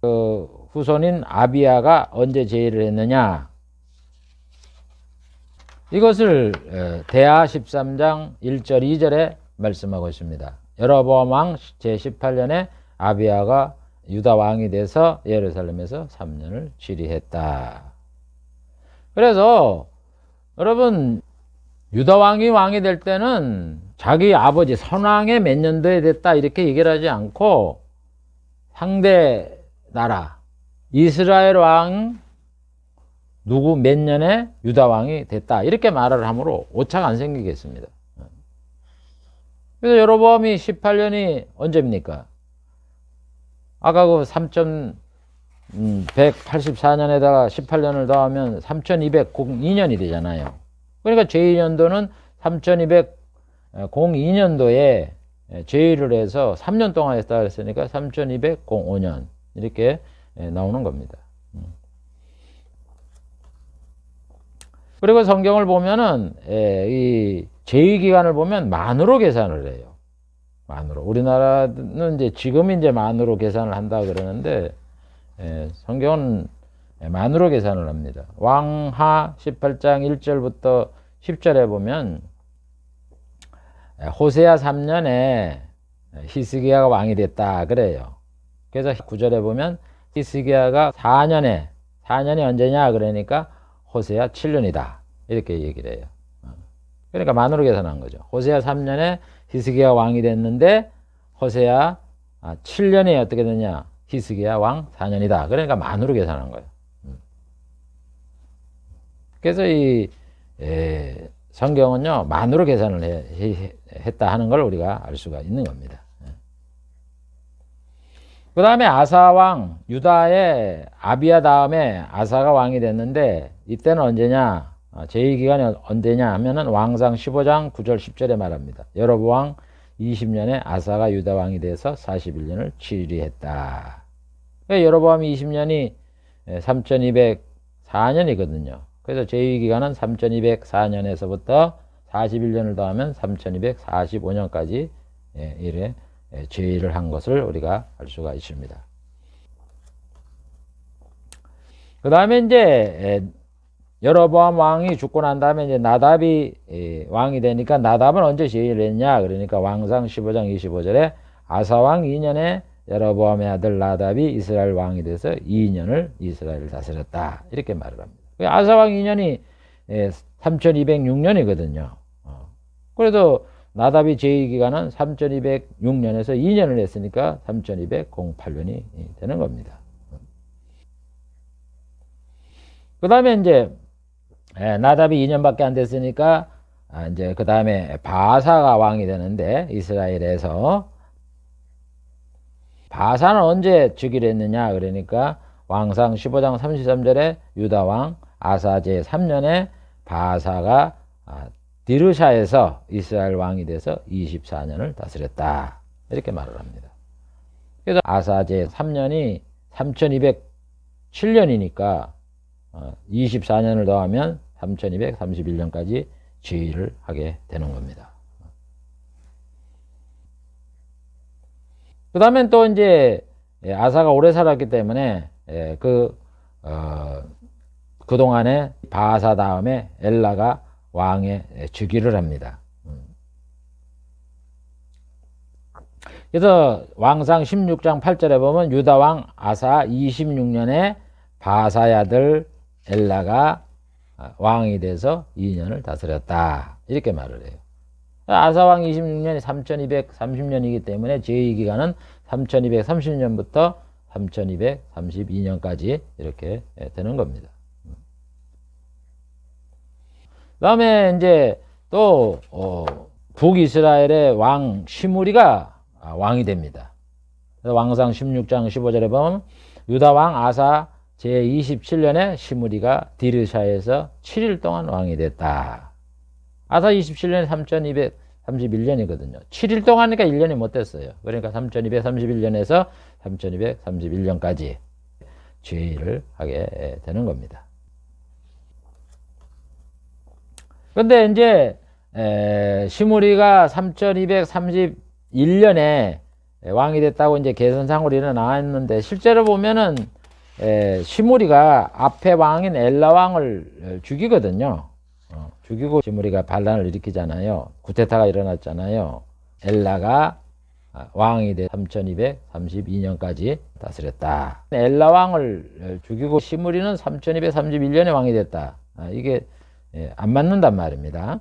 Speaker 1: 그 후손인 아비야가 언제 제의를 했느냐 이것을 대하 13장 1절 2절에 말씀하고 있습니다. 여로보암 왕 제18년에 아비야가 유다 왕이 돼서 예루살렘에서 3년을 치리했다. 그래서 여러분 유다 왕이 될 때는 자기 아버지 선왕의 몇 년도에 됐다 이렇게 얘기를 하지 않고 상대 나라 이스라엘 왕 누구 몇 년에 유다 왕이 됐다 이렇게 말을 하므로 오차가 안 생기겠습니다. 그래서 여로보암이 18년이 언제입니까? 아까 그 3184년에다가 18년을 더하면 3202년이 되잖아요. 그러니까 제2년도는 3202년도에 제의를 해서 3년 동안 했다 그랬으니까 3205년 이렇게 나오는 겁니다. 그리고 성경을 보면은 이 제의 기간을 보면 만으로 계산을 해요. 만으로. 우리나라는 이제 지금 이제 만으로 계산을 한다 그러는데 성경은 만으로 계산을 합니다. 왕하 18장 1절부터 10절에 보면 호세아 3년에 히스기야가 왕이 됐다 그래요. 그래서 9절에 보면 히스기야가 4년이 언제냐 그러니까 호세아 7년이다 이렇게 얘기를 해요. 그러니까 만으로 계산한 거죠. 호세아 3년에 히스기야 왕이 됐는데 호세아 7년에 어떻게 되냐 히스기야 왕 4년이다. 그러니까 만으로 계산한 거예요. 그래서 이 성경은요 만으로 계산을 했다 하는 걸 우리가 알 수가 있는 겁니다. 그 다음에 아사 왕 유다의 아비야 다음에 아사가 왕이 됐는데 이때는 언제냐 제의기간이 언제냐 하면은 왕상 15장 9절 10절에 말합니다. 여로보암 20년에 아사가 유다 왕이 돼서 41년을 치리했다. 여로보암 20년이 3204년이거든요. 그래서 제의기간은 3204년에서부터 41년을 더하면 3245년까지 이래 제의를 한 것을 우리가 알 수가 있습니다. 그 다음에 이제 여로보암 왕이 죽고 난 다음에 이제 나답이 왕이 되니까 나답은 언제 제의를 했냐 그러니까 왕상 15장 25절에 아사왕 2년에 여로보암의 아들 나답이 이스라엘 왕이 돼서 2년을 이스라엘을 다스렸다 이렇게 말을 합니다. 아사왕 2년이 3206년이거든요. 그래도 나답이 제의기간은 3206년에서 2년을 했으니까 3208년이 되는 겁니다. 그 다음에 이제 나답이 2년밖에 안 됐으니까 이제 그 다음에 바사가 왕이 되는데 이스라엘에서 바사는 언제 즉위를 했느냐 그러니까 왕상 15장 33절에 유다 왕 아사 제3년에 바사가 디르샤에서 이스라엘 왕이 돼서 24년을 다스렸다 이렇게 말을 합니다. 그래서 아사 제3년이 3207년이니까 24년을 더하면 3231년까지 지휘를 하게 되는 겁니다. 그 다음엔 또 이제 아사가 오래 살았기 때문에 그동안에 바사 다음에 엘라가 왕의 즉위를 합니다. 그래서 왕상 16장 8절에 보면 유다왕 아사 26년에 바사의 아들 엘라가 왕이 돼서 2년을 다스렸다. 이렇게 말을 해요. 아사왕 26년이 3230년이기 때문에 제2기간은 3230년부터 3232년까지 이렇게 되는 겁니다. 그 다음에 이제 또 북이스라엘의 왕 시므리가 왕이 됩니다. 왕상 16장 15절에 보면 유다왕 아사 제27년에 시므리가 디르샤에서 7일 동안 왕이 됐다. 아사 27년이 3231년이거든요. 7일 동안이니까 1년이 못 됐어요. 그러니까 3231년에서 3231년까지 지휘를 하게 되는 겁니다. 근데 이제 시므리가 3231년에 왕이 됐다고 이제 계산상으로 일어나왔는데 실제로 보면은 시므리가 앞에 왕인 엘라 왕을 죽이거든요. 죽이고 시므리가 반란을 일으키잖아요. 쿠데타가 일어났잖아요. 엘라가 왕이 돼 3232년까지 다스렸다. 엘라 왕을 죽이고 시므리는 3231년에 왕이 됐다. 이게 안 맞는단 말입니다.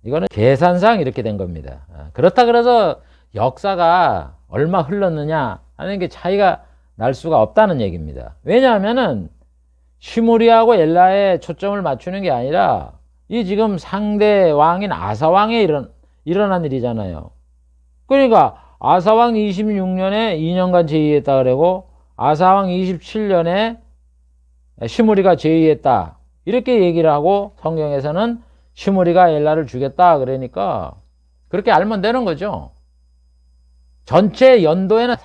Speaker 1: 이거는 계산상 이렇게 된 겁니다. 그렇다 그래서 역사가 얼마 흘렀느냐 하는 게 차이가 날 수가 없다는 얘기입니다. 왜냐하면은 시므리하고 엘라에 초점을 맞추는 게 아니라 이 지금 상대 왕인 아사왕에 일어난 일이잖아요. 그러니까 아사왕 26년에 2년간 제위했다 그러고 아사왕 27년에 시므리가 제위했다. 이렇게 얘기를 하고 성경에서는 시므리가 엘라를 죽였다 그러니까 그렇게 알면 되는 거죠. 전체 연도에는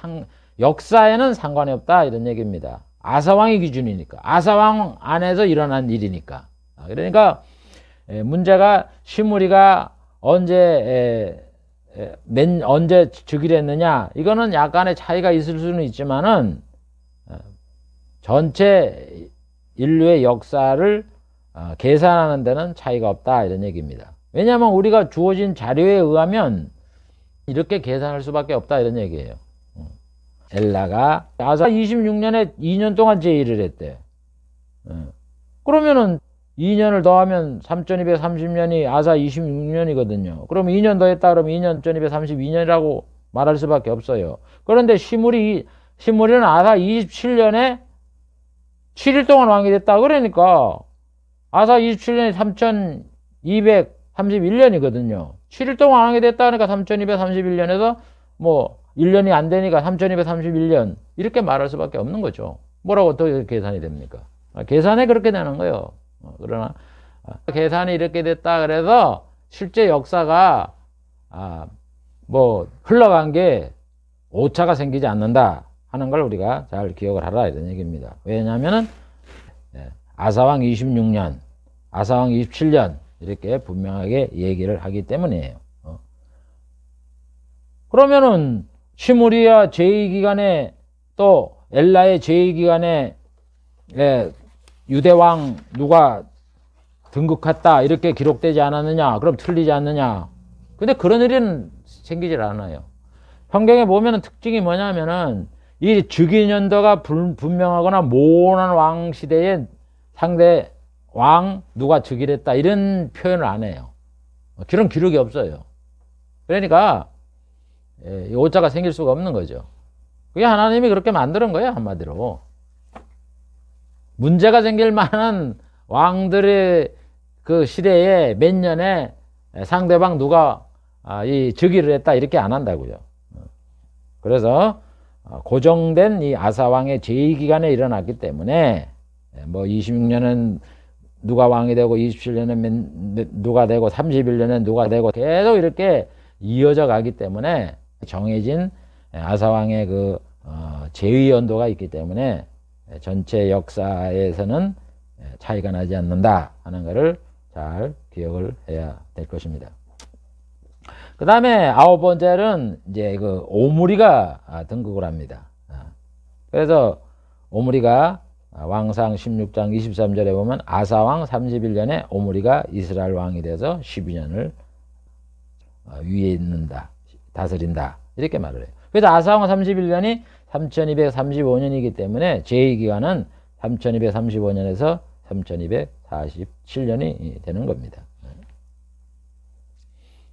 Speaker 1: 역사에는 상관이 없다 이런 얘기입니다. 아사왕의 기준이니까. 아사왕 안에서 일어난 일이니까. 그러니까 문제가 시므리가 언제 즉위를 했느냐 이거는 약간의 차이가 있을 수는 있지만은 전체 인류의 역사를 계산하는 데는 차이가 없다 이런 얘기입니다. 왜냐하면 우리가 주어진 자료에 의하면 이렇게 계산할 수밖에 없다 이런 얘기예요. 엘라가 아사 26년에 2년 동안 제의를 했대. 그러면은 2년을 더하면 3230년이 아사 26년이거든요. 그럼 2년 더 했다 그러면 2년 3232년이라고 말할 수밖에 없어요. 그런데 시므리는 아사 27년에 7일 동안 왕이 됐다 그러니까 아사 27년이 3231년이거든요. 7일 동안 왕이 됐다 그러니까 3231년에서 뭐 1년이 안 되니까 3231년 이렇게 말할 수밖에 없는 거죠. 뭐라고 어떻게 계산이 됩니까? 계산에 그렇게 되는 거예요. 그러나 계산이 이렇게 됐다 그래서 실제 역사가 뭐 흘러간 게 오차가 생기지 않는다 하는 걸 우리가 잘 기억을 하라 이런 얘기입니다. 왜냐하면은 아사왕 26년, 아사왕 27년 이렇게 분명하게 얘기를 하기 때문이에요. 그러면은 시므리아 제2기간에 또 엘라의 제2기간에 유대왕 누가 등극했다 이렇게 기록되지 않았느냐? 그럼 틀리지 않느냐? 근데 그런 일은 생기질 않아요. 성경에 보면은 특징이 뭐냐면은 이 즉위년도가 분명하거나 모난 왕 시대에 상대 왕 누가 즉위를 했다 이런 표현을 안 해요. 그런 기록이 없어요. 그러니까 오차가 생길 수가 없는 거죠. 그게 하나님이 그렇게 만드는 거예요, 한마디로. 문제가 생길 만한 왕들의 그 시대에 몇 년에 상대방 누가 이 즉위를 했다 이렇게 안 한다고요. 그래서 고정된 이 아사왕의 제2기간에 일어났기 때문에 뭐 26년은 누가 왕이 되고 27년은 누가 되고 31년은 누가 되고 계속 이렇게 이어져 가기 때문에 정해진 아사왕의 그 제의 연도가 있기 때문에 전체 역사에서는 차이가 나지 않는다 하는 것을 잘 잘 기억을 해야 될 것입니다. 그 다음에 9번째는 이제 그 오므리가 등극을 합니다. 그래서 오므리가 왕상 16장 23절에 보면 아사왕 31년에 오므리가 이스라엘 왕이 돼서 12년을 위에 있는다, 다스린다, 이렇게 말을 해요. 그래서 아사왕 31년이 3235년이기 때문에 제2기간은 3235년에서 3247년이 되는 겁니다.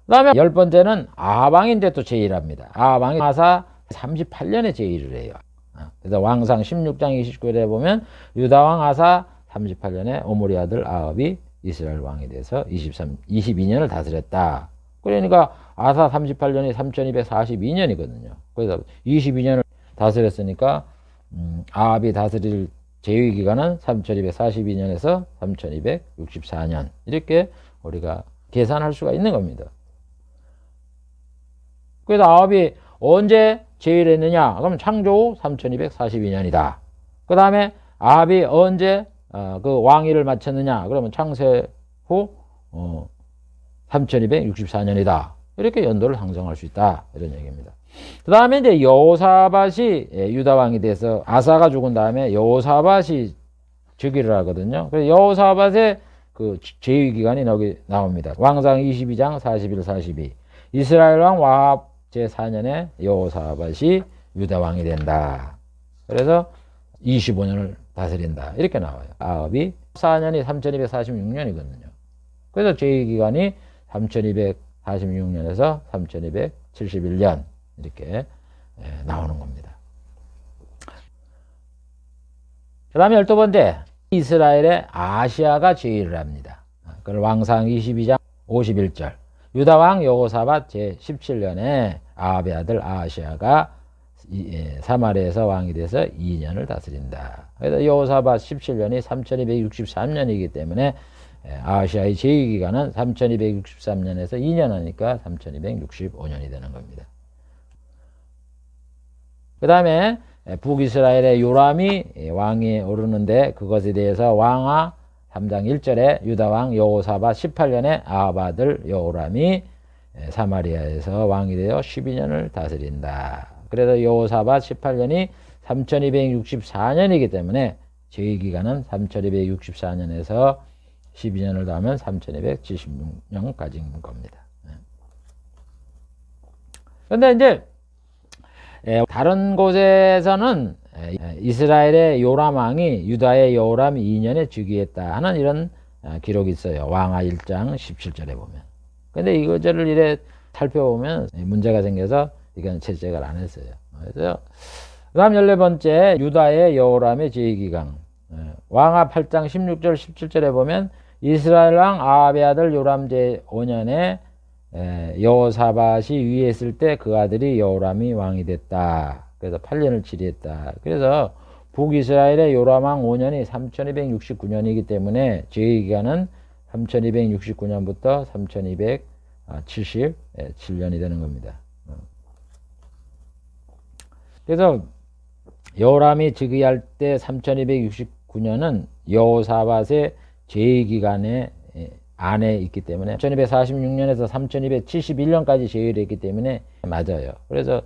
Speaker 1: 그 다음에 10번째는 아합왕인데 또 제1합니다. 아합왕이 아사 38년에 제1을 해요. 그래서 왕상 16장 29절에 보면 유다왕 아사 38년에 오므리 아들 아합이 이스라엘 왕이 돼서 22년을 다스렸다. 그러니까 아사 38년이 3242년이거든요. 그래서 22년을 다스렸으니까 아합이 다스릴 제위기간은 3242년에서 3264년 이렇게 우리가 계산할 수가 있는 겁니다. 그래서 아합이 언제 제위를 했느냐? 그러면 창조 후 3242년이다. 그 다음에 아합이 언제 그 왕위를 마쳤느냐? 그러면 창세 후 3264년이다. 이렇게 연도를 상정할 수 있다. 이런 얘기입니다. 그 다음에 이제 여호사밧이 유다왕이 돼서 아사가 죽은 다음에 여호사밧이 즉위를 하거든요. 그래서 여호사밧의 그 제위기간이 여기 나옵니다. 왕상 22장 41, 42. 이스라엘 왕 와합 제4년에 여호사밧이 유다왕이 된다. 그래서 25년을 다스린다. 이렇게 나와요. 아합이 4년이 3246년이거든요. 그래서 제위기간이 3246년에서 3271년 이렇게 나오는 겁니다. 그 다음에 12번째, 이스라엘의 아시아가 제위를 합니다. 그걸 왕상 22장 51절. 유다왕 여호사밧 제17년에 아합의 아들 아시아가 사마리아에서 왕이 돼서 2년을 다스린다. 그래서 여호사밧 17년이 3263년이기 때문에 아시아의 제위기간은 3263년에서 2년 하니까 3265년이 되는 겁니다. 그 다음에 북이스라엘의 요람이 왕이 오르는데 그것에 대해서 왕하 3장 1절에 유다왕 여호사밧 18년에 아합 아들 여호람이 사마리아에서 왕이 되어 12년을 다스린다. 그래서 여호사밧 18년이 3264년이기 때문에 제위기간은 3264년에서 12년을 더하면 3276년까지인 겁니다. 그런데 이제 다른 곳에서는 이스라엘의 요람 왕이 유다의 여호람 2년에 즉위했다 하는 이런 기록이 있어요. 왕하 1장 17절에 보면. 근데 이거를 이래 살펴보면 문제가 생겨서 이건 채택을 안 했어요. 그래서 그다음 14번째 유다의 여호람의 제위기간. 왕하 8장 16절 17절에 보면 이스라엘 왕 아합의 아들 요람 제5년에 여호사밧이 위에 있을 때 그 아들이 여호람이 왕이 됐다. 그래서 8년을 치리했다. 그래서 북이스라엘의 요람 왕 5년이 3269년이기 때문에 제위기간은 3269년부터 3277년이 되는 겁니다. 그래서 여호람이 즉위할 때 3269년은 여호사밧의 제위기간에 안에 있기 때문에 1246년에서 3271년까지 제위를 했기 때문에 맞아요. 그래서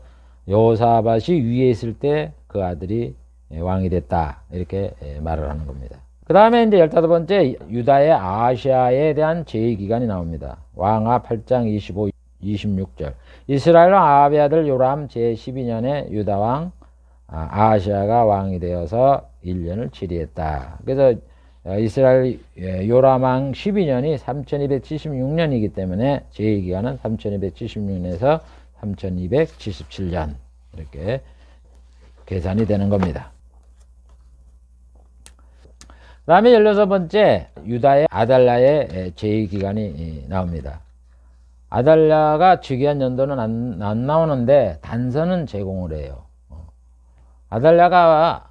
Speaker 1: 여호사밧이 위에 있을 때 그 아들이 왕이 됐다. 이렇게 말을 하는 겁니다. 그 다음에 이제 15번째 유다의 아시아에 대한 제위기간이 나옵니다. 왕하 8장 25, 26절. 이스라엘 왕 아합의 아들 요람 제12년에 유다왕 아시아가 왕이 되어서 1년을 치리했다. 그래서 이스라엘 요람왕 12년이 3276년이기 때문에 제위기간은 3276년에서 3277년 이렇게 계산이 되는 겁니다. 그 다음에 16번째 유다의 아달랴의 제위기간이 나옵니다. 아달랴가 즉위한 연도는 안 나오는데 단서는 제공을 해요. 아달랴가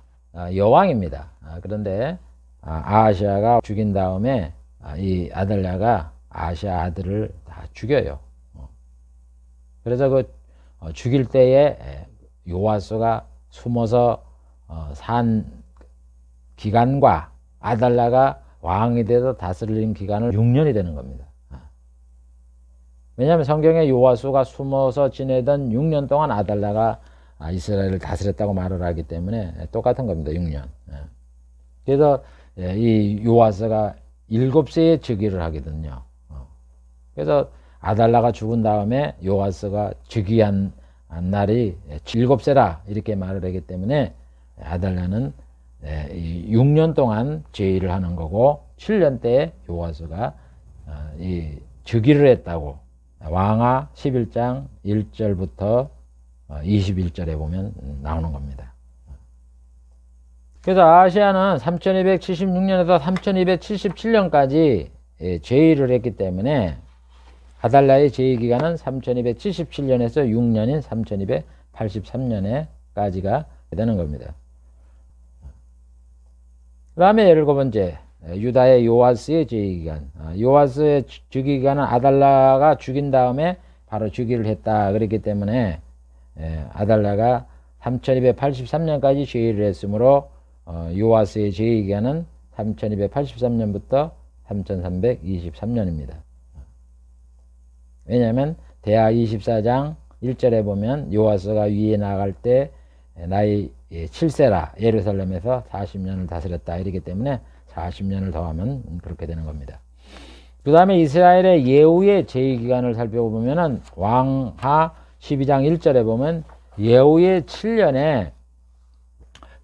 Speaker 1: 여왕입니다. 그런데 아시아가 죽인 다음에 이 아달랴가 아시아 아들을 다 죽여요. 그래서 그 죽일 때에 요아스가 숨어서 산 기간과 아달랴가 왕이 돼서 다스린 기간은 6년이 되는 겁니다. 왜냐하면 성경에 요아스가 숨어서 지내던 6년 동안 아달랴가 이스라엘을 다스렸다고 말을 하기 때문에 똑같은 겁니다. 6년. 그래서 이 요아스가 7세에 즉위를 하거든요. 그래서 아달랴가 죽은 다음에 요아스가 즉위한 날이 7세라 이렇게 말을 하기 때문에 아달랴는 6년 동안 제위를 하는 거고 7년 때에 요아스가 즉위를 했다고 왕하 11장 1절부터 21절에 보면 나오는 겁니다. 그래서 아하시야는 3276년에서 3277년까지 제위를 했기 때문에 아달랴의 제위 기간은 3277년에서 6년인 3283년에까지가 되는 겁니다. 그 다음에 7번째 유다의 요아스의 제위기간. 요아스의 즉위기간은 아달랴가 죽인 다음에 바로 즉위를 했다. 그렇기 때문에 아달랴가 3283년까지 제위를 했으므로 요아스의 제위기간은 3283년부터 3323년입니다. 왜냐하면 대하 24장 1절에 보면 요아스가 위에 나갈 때 나이 7세라 예루살렘에서 40년을 다스렸다 이러기 때문에 40년을 더하면 그렇게 되는 겁니다. 그 다음에 이스라엘의 예후의 제위기간을 살펴보면 왕하 12장 1절에 보면 예후의 7년에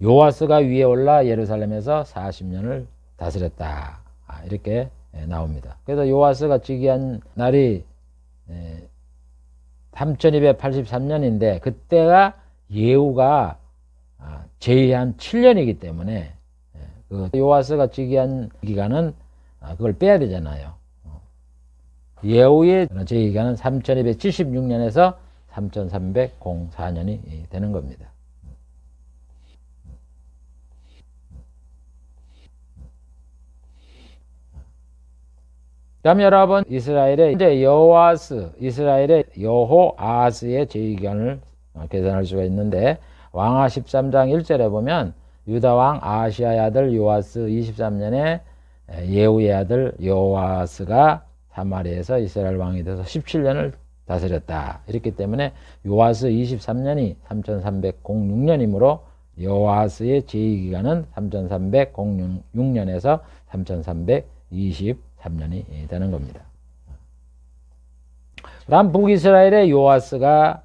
Speaker 1: 요아스가 위에 올라 예루살렘에서 40년을 다스렸다 이렇게 나옵니다. 그래서 요아스가 즉위한 날이 3283년인데 그때가 예후가 제위한 7년이기 때문에 그 요아스가 즉위한 기간은 그걸 빼야 되잖아요. 예후의 제위 기간은 3276년에서 3304년이 되는 겁니다. 다음 여러분 이스라엘의 이제 이스라엘의 여호아하스의 제위 기간을 계산할 수가 있는데 왕하 13장 1절에 보면 유다왕 아하시야의 아들 요아스 23년에 예후의 아들 여호아스가 사마리아에서 이스라엘 왕이 돼서 17년을 다스렸다. 이렇기 때문에 요아스 23년이 3306년이므로 여호아스의 제위기간은 3306년에서 3323년이 되는 겁니다. 그 다음 북이스라엘의 요아스가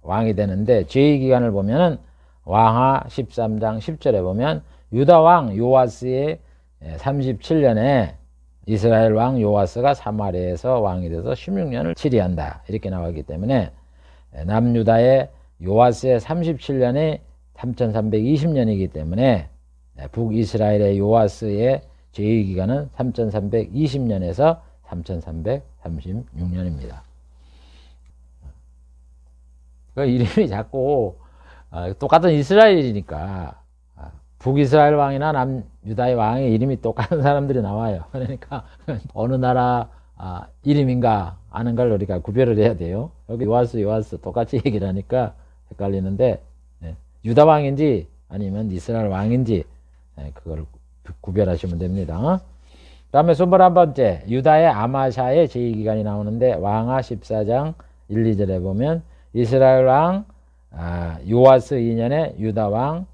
Speaker 1: 왕이 되는데 제위기간을 보면은 왕하 13장 10절에 보면 유다왕 요아스의 37년에 이스라엘 왕 요아스가 사마리아에서 왕이 돼서 16년을 치리한다. 이렇게 나왔기 때문에 남유다의 요아스의 37년이 3320년이기 때문에 북이스라엘의 요아스의 제위기간은 3320년에서 3336년입니다. 그 이름이 자꾸 똑같은 이스라엘이니까 북이스라엘 왕이나 남유다의 왕의 이름이 똑같은 사람들이 나와요. 그러니까 어느 나라 이름인가 아는 걸 우리가 구별을 해야 돼요. 여기 요아스 똑같이 얘기를 하니까 헷갈리는데 유다 왕인지 아니면 이스라엘 왕인지 그걸 구별하시면 됩니다. 그 다음에 21번째 유다의 아마샤의 제위기간이 나오는데 왕하 14장 1, 2절에 보면 이스라엘 왕 요아스 2년에 유다 왕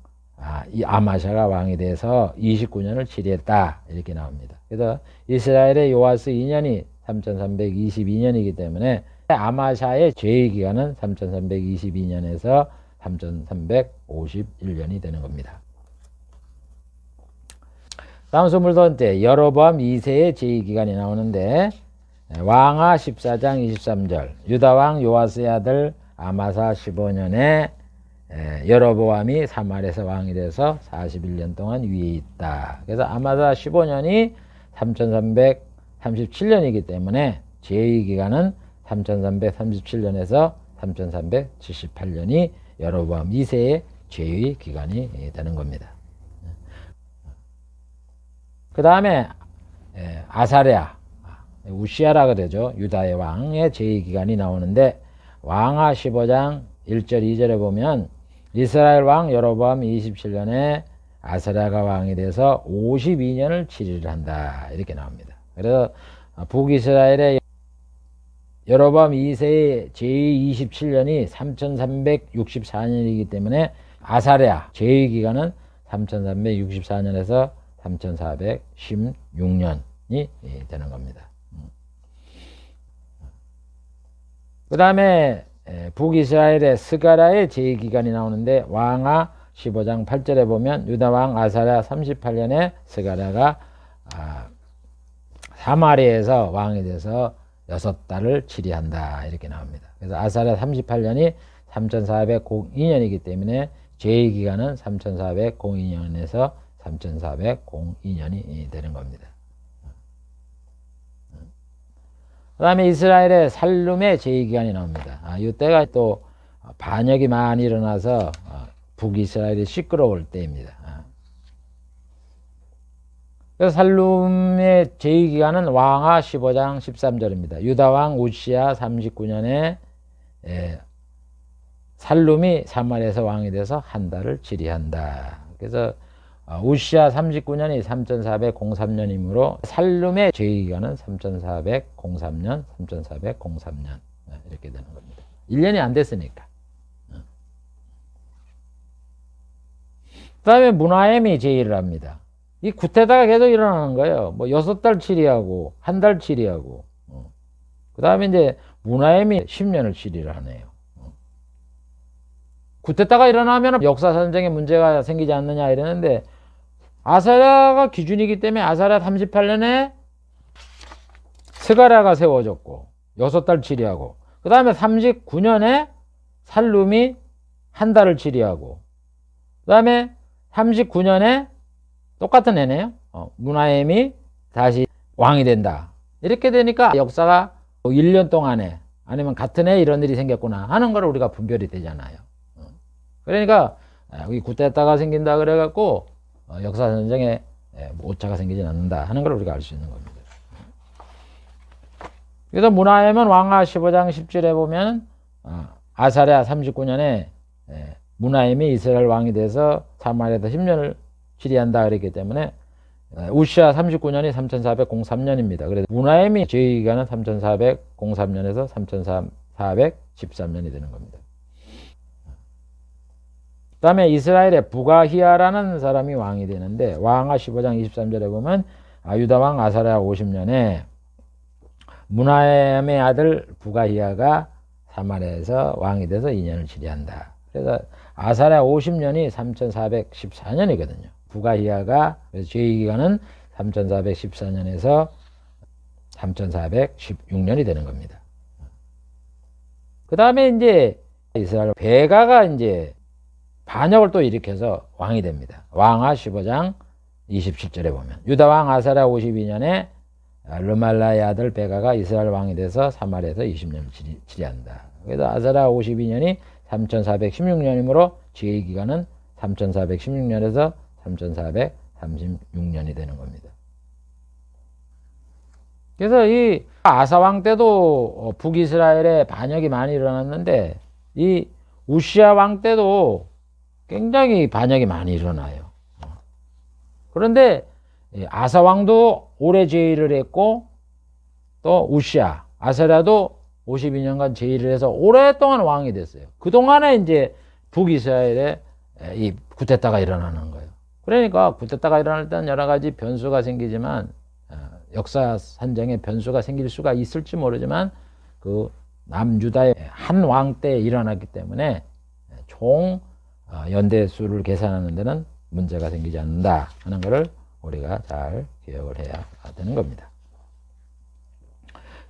Speaker 1: 이 아마샤가 왕이 돼서 29년을 치리했다. 이렇게 나옵니다. 그래서 이스라엘의 요아스 2년이 3322년이기 때문에 아마샤의 제위기간은 3322년에서 3351년이 되는 겁니다. 다음 22번째 여로보암 2세의 제위기간이 나오는데 왕하 14장 23절 유다왕 요아스의 아들 아마사 15년에 여로보암이 사마리아에서 왕이 돼서 41년 동안 위에 있다. 그래서 아마사 15년이 3337년이기 때문에 제위기간은 3337년에서 3378년이 여로보암 2세의 제위기간이 되는 겁니다. 그 다음에 아사랴 우시아라 그러죠. 유다의 왕의 제위기간이 나오는데 왕하 15장 1절 2절에 보면 이스라엘 왕 여로보암 27년에 아사랴가 왕이 돼서 52년을 치리를 한다. 이렇게 나옵니다. 그래서 북이스라엘의 여로보암 2세의 제27년이 3364년이기 때문에 아사랴 제2기간은 3364년에서 3416년이 되는 겁니다. 그 다음에 북이스라엘의 스가랴의 제2기간이 나오는데 왕하 15장 8절에 보면 유다왕 아사랴 38년에 스가랴가 사마리아에서 왕이 돼서 6달을 치리한다. 이렇게 나옵니다. 그래서 아사랴 38년이 3402년이기 때문에 제2기간은 3402년에서 3402년이 되는 겁니다. 그 다음에 이스라엘의 살룸의 제2기간이 나옵니다. 이때가 또 반역이 많이 일어나서 북이스라엘이 시끄러울 때입니다. 그래서 살룸의 제2기간은 왕하 15장 13절입니다. 유다왕 우시야 39년에 살룸이 사마리아에서 왕이 돼서 한 달을 치리한다. 그래서 우시야 39년이 3403년이므로 살룸의 제2기간은 3403년, 3403년 이렇게 되는 겁니다. 1년이 안 됐으니까. 그 다음에 문하엠이 제1을 합니다. 이 구태다가 계속 일어나는 거예요. 뭐 6달 치리하고 한 달 치리하고. 그 다음에 이제 문하엠이 10년을 치리를 하네요. 구태다가 일어나면 역사 선정에 문제가 생기지 않느냐 이러는데 아사랴가 기준이기 때문에 아사랴 38년에 스가랴가 세워졌고 6달 치리하고 그 다음에 39년에 살룸이 한 달을 치리하고 그 다음에 39년에 똑같은 애네요. 문하엠이 다시 왕이 된다. 이렇게 되니까 역사가 1년 동안에 아니면 같은 해 이런 일이 생겼구나 하는 걸 우리가 분별이 되잖아요. 그러니까 여기 구태다가 생긴다 그래갖고 역사 전쟁에 오차가 생기진 않는다 하는 걸 우리가 알 수 있는 겁니다. 그래서 문하엠은 왕하 15장 10절에 보면 아사랴 39년에 문하엠이 이스라엘 왕이 돼서 사마리아에서 10년을 치리한다 그랬기 때문에 우시야 39년이 3403년입니다. 그래서 문하엠이 제2기간은 3403년에서 3413년이 되는 겁니다. 그 다음에 이스라엘의 부가히야라는 사람이 왕이 되는데 왕하 15장 23절에 보면 유다왕 아사랴 50년에 문하엠의 아들 부가히야가 사마리아에서 왕이 돼서 2년을 치리한다. 그래서 아사랴 50년이 3414년이거든요. 부가히야가 제2기간은 3414년에서 3416년이 되는 겁니다. 그 다음에 이제 이스라엘 베가가 이제 반역을 또 일으켜서 왕이 됩니다. 왕하 15장 27절에 보면 유다왕 아사랴 52년에 르말라의 아들 베가가 이스라엘 왕이 돼서 사마리아에서 20년을 치리한다. 그래서 아사랴 52년이 3416년이므로 제2기간은 3416년에서 3436년이 되는 겁니다. 그래서 이 아사왕 때도 북이스라엘에 반역이 많이 일어났는데 이 우시야 왕 때도 굉장히 반역이 많이 일어나요. 그런데 아사왕도 오래 제의를 했고 또 우시야, 아사랴도 52년간 제의를 해서 오랫동안 왕이 됐어요. 그동안에 이제 북이스라엘에 이 구테타가 일어나는 거예요. 그러니까 구테타가 일어날 때는 여러 가지 변수가 생기지만 역사 산정에 변수가 생길 수가 있을지 모르지만 그 남유다의 한 왕 때 일어났기 때문에 총 연대수를 계산하는 데는 문제가 생기지 않는다 하는 것을 우리가 잘 기억을 해야 되는 겁니다.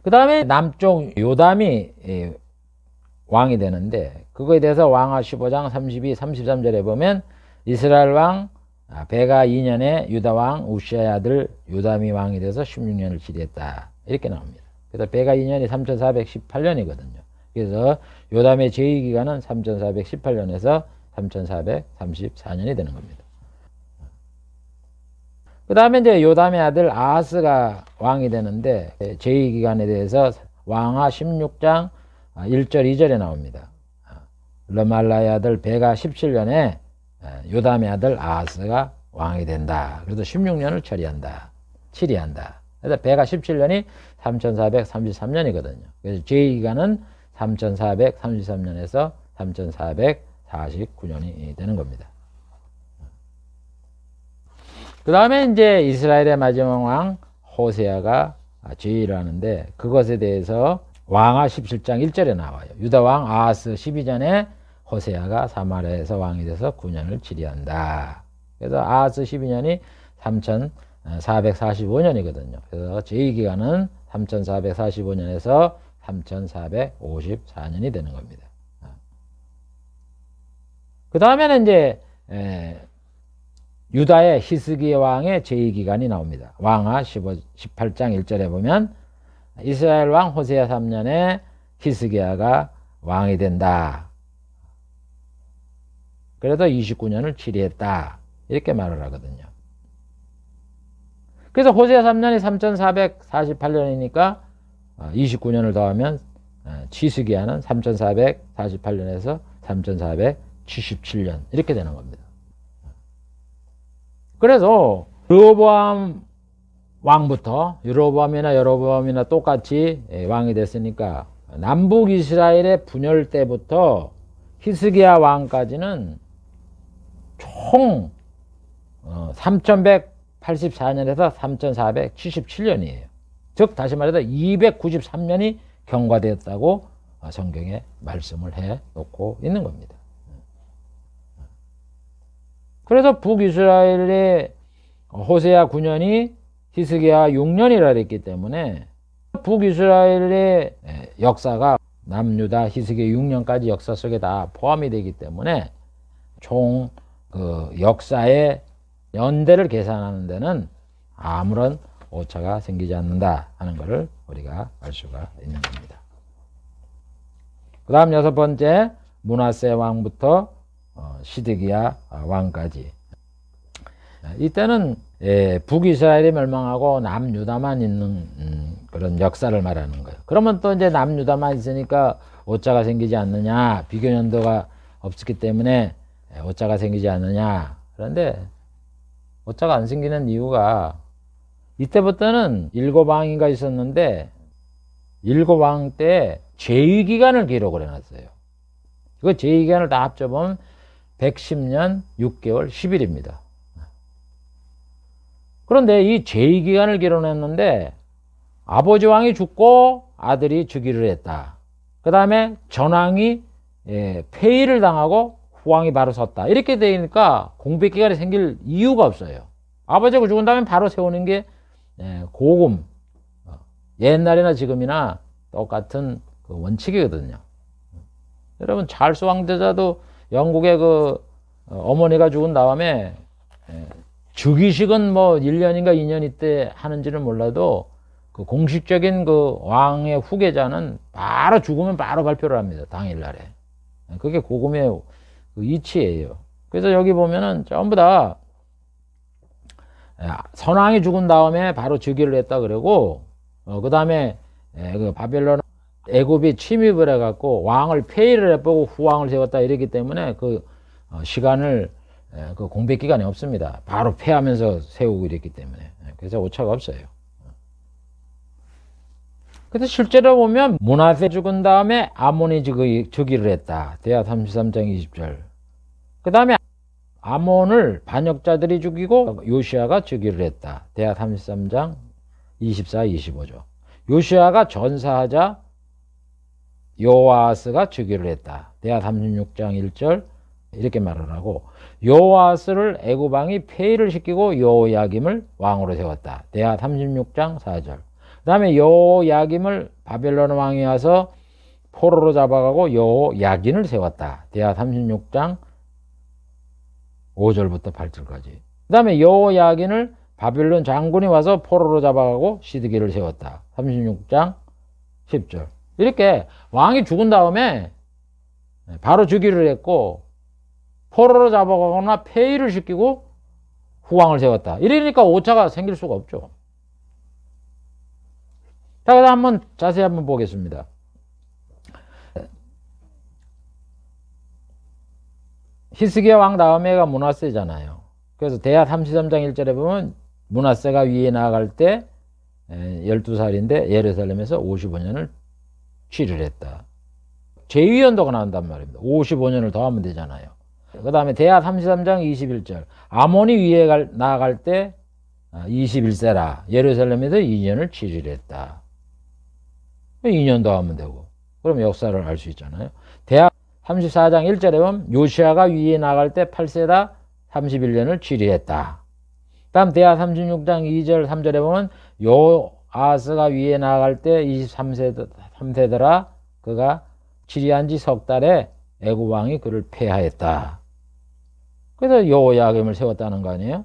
Speaker 1: 그 다음에 남쪽 요담이 왕이 되는데 그거에 대해서 왕하 15장 32, 33절에 보면 이스라엘 왕 베가 2년에 유다 왕 우시아의 아들 요담이 왕이 돼서 16년을 치리했다. 이렇게 나옵니다. 그래서 베가 2년이 3418년이거든요. 그래서 요담의 제2기간은 3418년에서 3434년이 되는 겁니다. 그 다음에 이제 요담의 아들 아하스가 왕이 되는데 제2기간에 대해서 왕하 16장 1절 2절에 나옵니다. 르말라의 아들 베가 17년에 요담의 아들 아하스가 왕이 된다. 그래도 16년을 치리한다. 그래서 배가 17년이 3433년이거든요. 그래서 제2기간은 3433년에서 3449년이 되는 겁니다. 그 다음에 이제 이스라엘의 마지막 왕 호세아가 제의를 하는데, 그것에 대해서 왕하 17장 1절에 나와요. 유다 왕 아하스 12전에 호세아가 사마리아에서 왕이 돼서 9년을 치리한다. 그래서 아하스 12년이 3445년이거든요. 그래서 제2기간은 3445년에서 3454년이 되는 겁니다. 그 다음에는 이제 유다의 히스기야 왕의 제2기간이 나옵니다. 왕하 18장 1절에 보면 이스라엘 왕 호세아 3년에 히스기야가 왕이 된다. 그래도 29년을 치리했다. 이렇게 말을 하거든요. 그래서 호세아 3년이 3448년이니까 29년을 더하면 히스기야는 3448년에서 3477년 이렇게 되는 겁니다. 그래서 르호보암 왕부터 여로보암이나 똑같이 왕이 됐으니까 남북 이스라엘의 분열 때부터 히스기야 왕까지는 총 3184년에서 3477년이에요. 즉 다시 말해서 293년이 경과되었다고 성경에 말씀을 해 놓고 있는 겁니다. 그래서 북이스라엘의 호세아 9년이 히스기야 6년이라 그랬기 때문에 북이스라엘의 역사가 남유다 히스기야 6년까지 역사 속에 다 포함이 되기 때문에 총 그 역사의 연대를 계산하는 데는 아무런 오차가 생기지 않는다 하는 것을 우리가 알 수가 있는 겁니다. 그 다음 6번째 므낫세 왕부터 시드기야 왕까지. 이때는 북이스라엘이 멸망하고 남유다만 있는 그런 역사를 말하는 거예요. 그러면 또 이제 남유다만 있으니까 오차가 생기지 않느냐, 비교연도가 없었기 때문에 오차가 생기지 않느냐. 그런데 오차가 안 생기는 이유가 이때부터는 7왕인가 있었는데 7왕 때 제2기간을 기록을 해놨어요. 그 제2기간을 다 합쳐보면 110년 6개월 10일입니다. 그런데 이 제2기간을 기록했는데 아버지 왕이 죽고 아들이 즉위를 했다. 그 다음에 전왕이 폐위를 당하고 후왕이 바로 섰다. 이렇게 되니까 공백기간이 생길 이유가 없어요. 아버지가 죽은 다음에 바로 세우는 게 고금, 옛날이나 지금이나 똑같은 그 원칙이거든요. 여러분 찰스 왕제자도 영국의 그 어머니가 죽은 다음에 즉위식은 뭐 1년인가 2년 이때 하는지는 몰라도 그 공식적인 그 왕의 후계자는 바로 죽으면 바로 발표를 합니다. 당일날에. 그게 고금의 그 이치예요. 그래서 여기 보면은 전부 다 선왕이 죽은 다음에 바로 즉위를 했다 그러고 그 다음에 그 바벨론 애굽이 침입을 해갖고 왕을 폐위를 해보고 후왕을 세웠다 이러기 때문에 그 시간을 그 공백 기간이 없습니다. 바로 폐하면서 세우고 이랬기 때문에. 그래서 오차가 없어요. 그래서 실제로 보면 므낫세 죽은 다음에 아몬이 즉위를 했다. 대하 33장 20절. 그 다음에 아몬을 반역자들이 죽이고 요시아가 즉위를 했다. 대하 33장 24, 25죠. 요시아가 전사하자 요아스가 즉위를 했다. 대하 36장 1절 이렇게 말을 하고 요아스를 애굽 왕이 폐위를 시키고 요야김을 왕으로 세웠다. 대하 36장 4절. 그 다음에 요야김을 바벨론 왕이 와서 포로로 잡아가고 요야긴을 세웠다. 대하 36장 5절부터 8절까지. 그 다음에 요야긴을 바벨론 장군이 와서 포로로 잡아가고 시드기를 세웠다. 36장 10절. 이렇게 왕이 죽은 다음에 바로 즉위를 했고 포로로 잡아가거나 폐위를 시키고 후왕을 세웠다. 이러니까 오차가 생길 수가 없죠. 자, 그다음 한번 자세히 한번 보겠습니다. 히스기야 왕 다음에가 므낫세잖아요. 그래서 대하 33장 1절에 보면 므낫세가 위에 나아갈 때 12살인데 예루살렘에서 55년을 치를 했다. 제2연도가 나온단 말입니다. 55년을 더하면 되잖아요. 그 다음에 대하 33장 21절 아몬이 위에 나아갈 때 21세라 예루살렘에서 2년을 치를 했다. 2년 더하면 되고 그럼 역사를 알 수 있잖아요. 대하 34장 1절에 보면 요시아가 위에 나갈 때 8세다 31년을 치리했다. 다음 대하 36장 2절 3절에 보면 요아스가 위에 나갈 때 23세더라 그가 치리한 지 석 달에 애굽 왕이 그를 폐하했다. 그래서 요야김을 세웠다는 거 아니에요?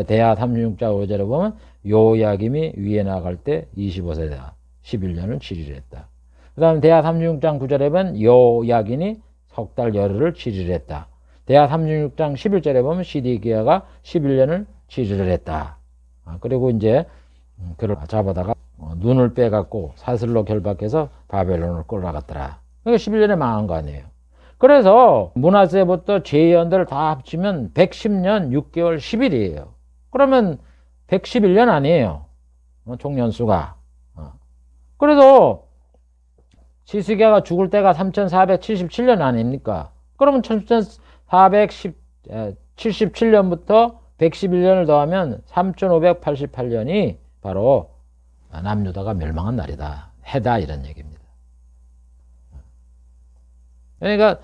Speaker 1: 대하 36장 5절에 보면 요야김이 위에 나갈 때 25세다 11년을 치리했다. 그 다음에 대하 36장 9절에 보면 요야긴이 석 달 열흘을 치리를 했다. 대하 36장 11절에 보면 시디기야가 11년을 치리를 했다. 그리고 이제 그를 잡아다가 눈을 빼갖고 사슬로 결박해서 바벨론을 끌어갔더라. 그러니까 11년에 망한 거 아니에요. 그래서 므낫세부터 제2연도를 다 합치면 110년 6개월 10일이에요. 그러면 111년 아니에요. 총년수가. 그래도 시스기야가 죽을 때가 3477년 아닙니까? 그러면 3477년부터 111년을 더하면 3588년이 바로 남유다가 멸망한 날이다. 해다 이런 얘기입니다. 그러니까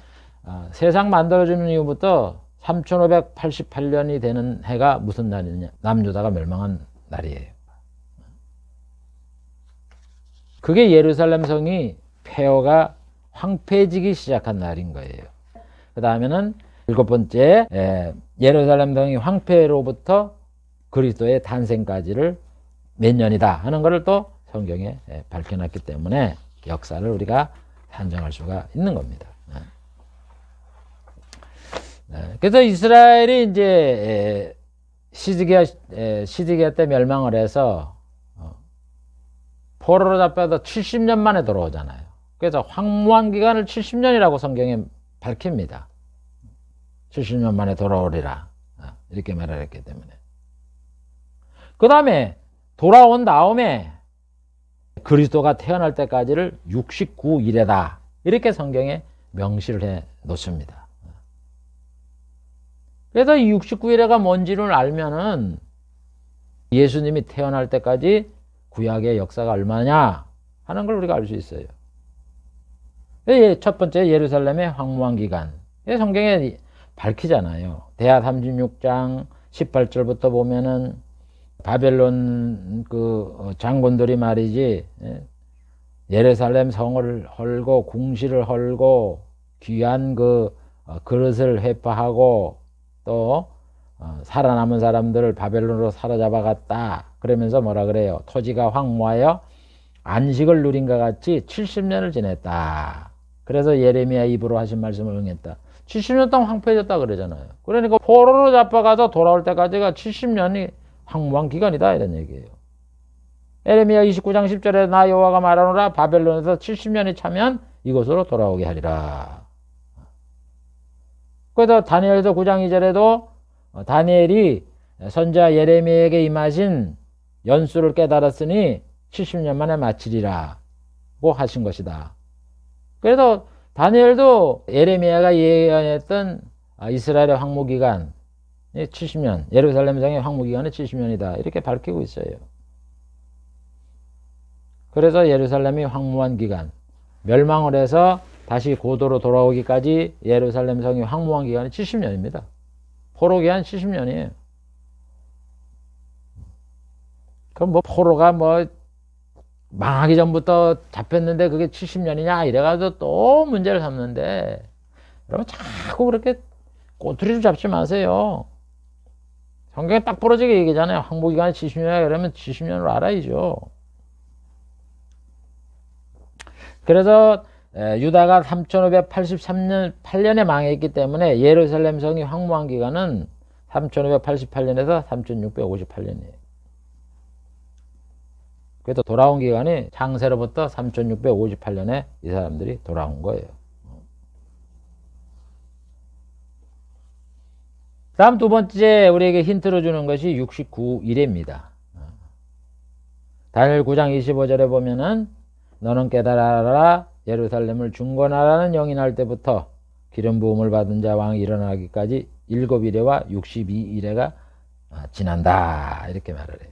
Speaker 1: 세상 만들어지는 이후부터 3588년이 되는 해가 무슨 날이냐? 남유다가 멸망한 날이에요. 그게 예루살렘 성이 폐허가 황폐해지기 시작한 날인 거예요. 그 다음에는 7번째 예루살렘 성이 황폐로부터 그리스도의 탄생까지를 몇 년이다 하는 것을 또 성경에 밝혀놨기 때문에 역사를 우리가 산정할 수가 있는 겁니다. 그래서 이스라엘이 이제 시드기야 때 멸망을 해서 포로로 잡혀서 70년 만에 돌아오잖아요. 그래서 황무한 기간을 70년이라고 성경에 밝힙니다. 70년 만에 돌아오리라 이렇게 말을 했기 때문에 그 다음에 돌아온 다음에 그리스도가 태어날 때까지를 69일에다 이렇게 성경에 명시를 해 놓습니다. 그래서 이 69일에가 뭔지를 알면은 예수님이 태어날 때까지 구약의 역사가 얼마냐 하는 걸 우리가 알 수 있어요. 첫 번째 예루살렘의 황무한 기간 성경에 밝히잖아요. 대하 36장 18절부터 보면은 바벨론 그 장군들이 말이지 예루살렘 성을 헐고 궁시를 헐고 귀한 그 그릇을 회파하고 또 살아남은 사람들을 바벨론으로 사로잡아 갔다. 그러면서 뭐라 그래요? 토지가 황무하여 안식을 누린 것 같이 70년을 지냈다. 그래서 예레미야 입으로 하신 말씀을 응했다. 70년 동안 황폐해졌다 그러잖아요. 그러니까 포로로 잡혀가서 돌아올 때까지가 70년이 황무한 기간이다 이런 얘기예요. 예레미야 29장 10절에 나 여호와가 말하노라 바벨론에서 70년이 차면 이곳으로 돌아오게 하리라. 그래서 다니엘서 9장 2절에도 다니엘이 선지자 예레미야에게 임하신 연수를 깨달았으니 70년 만에 마치리라고 하신 것이다. 그래서 다니엘도 예레미야가 예언했던 이스라엘의 황무기간 70년, 예루살렘 성의 황무기간은 70년이다. 이렇게 밝히고 있어요. 그래서 예루살렘이 황무한 기간, 멸망을 해서 다시 고도로 돌아오기까지 예루살렘 성이 황무한 기간이 70년입니다. 포로 기간 70년이에요. 그럼 뭐 포로가 뭐 망하기 전부터 잡혔는데 그게 70년이냐 이래가지고 또 문제를 삼는데 여러분 자꾸 그렇게 꼬투리 좀 잡지 마세요. 성경에 딱 부러지게 얘기잖아요. 황무기간이 70년이야 그러면 70년으로 알아야죠. 그래서 유다가 3583년에 망했기 때문에 예루살렘 성이 황무한 기간은 3588년에서 3658년이에요. 그래서 돌아온 기간이 창세로부터 3658년에 이 사람들이 돌아온 거예요. 다음 두 번째 우리에게 힌트를 주는 것이 69일입니다. 다니엘 9장 25절에 보면은 너는 깨달아라 예루살렘을 중건하라는 영이 날 때부터 기름 부음을 받은 자 왕이 일어나기까지 7일에와 62일에가 지난다 이렇게 말을 해요.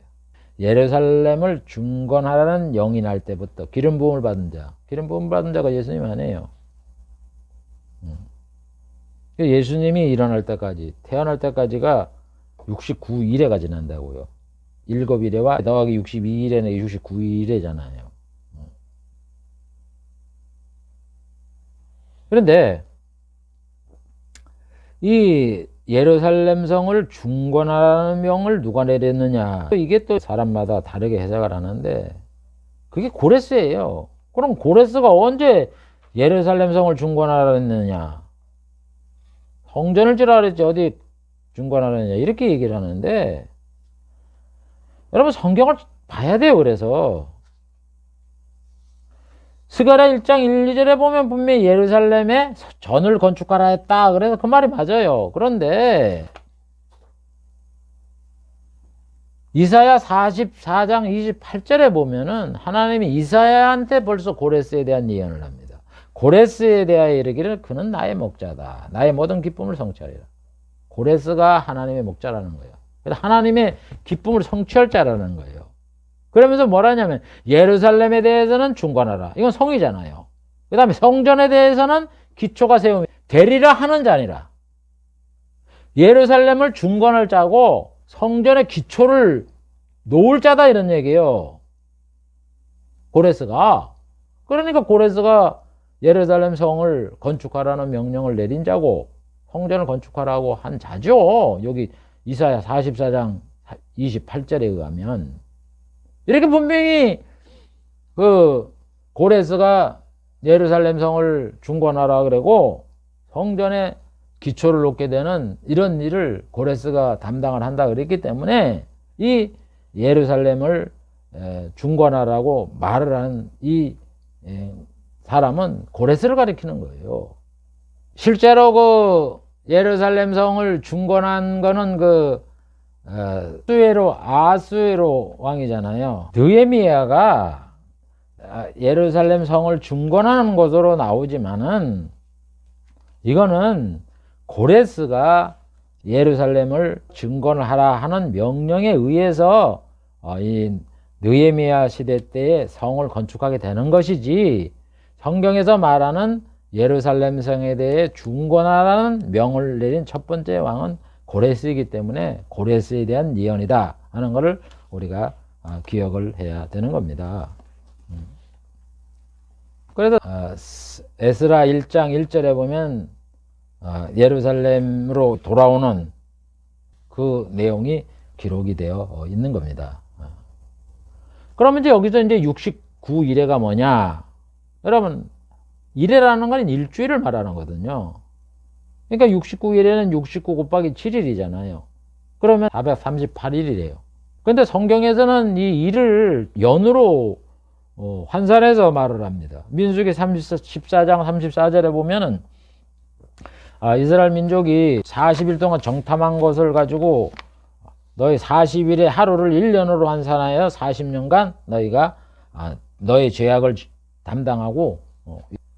Speaker 1: 예루살렘을 중건하라는 영이 날 때부터 기름 부음을 받은 자, 기름 부음을 받은 자가 예수님 아니에요. 예수님이 일어날 때까지, 태어날 때까지가 69일에가 지난다고요. 7일에와 더하기 62일에는 69일이잖아요. 그런데 이 예루살렘 성을 중건하라는 명을 누가 내렸느냐, 이게 또 사람마다 다르게 해석을 하는데 그게 고레스예요. 그럼 고레스가 언제 예루살렘 성을 중건하라 했느냐, 성전을 지라 그랬지 어디 중건하느냐 이렇게 얘기를 하는데, 여러분 성경을 봐야 돼요. 그래서 스가랴 1장 1, 2절에 보면 분명히 예루살렘에 전을 건축하라 했다. 그래서 그 말이 맞아요. 그런데 이사야 44장 28절에 보면은 하나님이 이사야한테 벌써 고레스에 대한 예언을 합니다. 고레스에 대하여 이르기를 그는 나의 목자다. 나의 모든 기쁨을 성취하리라. 고레스가 하나님의 목자라는 거예요. 그래서 하나님의 기쁨을 성취할 자라는 거예요. 그러면서 뭐라냐면 예루살렘에 대해서는 중건하라. 이건 성이잖아요. 그 다음에 성전에 대해서는 기초가 세우며 되리라 하는 자니라. 예루살렘을 중건할 자고 성전의 기초를 놓을 자다 이런 얘기예요. 고레스가. 그러니까 고레스가 예루살렘 성을 건축하라는 명령을 내린 자고 성전을 건축하라고 한 자죠. 여기 이사야 44장 28절에 의하면 이렇게 분명히 그 고레스가 예루살렘 성을 중건하라 그러고 성전에 기초를 놓게 되는 이런 일을 고레스가 담당을 한다 그랬기 때문에 이 예루살렘을 중건하라고 말을 한 이 사람은 고레스를 가리키는 거예요. 실제로 그 예루살렘 성을 중건한 거는 그 아수에로 왕이잖아요. 느헤미야가 예루살렘 성을 중건하는 것으로 나오지만은 이거는 고레스가 예루살렘을 증건하라 하는 명령에 의해서 이 느헤미야 시대 때에 성을 건축하게 되는 것이지, 성경에서 말하는 예루살렘 성에 대해 중건하라는 명을 내린 첫 번째 왕은 고레스이기 때문에 고레스에 대한 예언이다 하는 것을 우리가 기억을 해야 되는 겁니다. 그래서 에스라 1장 1절에 보면 예루살렘으로 돌아오는 그 내용이 기록이 되어 있는 겁니다. 그러면 이제 여기서 이제 69일에가 뭐냐? 여러분, 일이라는 건 일주일을 말하는 거거든요. 그러니까 69일에는 69 곱하기 7일이잖아요. 그러면 438일이래요. 근데 성경에서는 이 일을 연으로 환산해서 말을 합니다. 민수기 14장 34절에 보면은 이스라엘 민족이 40일 동안 정탐한 것을 가지고 너희 40일의 하루를 1년으로 환산하여 40년간 너희가 너의 죄악을 담당하고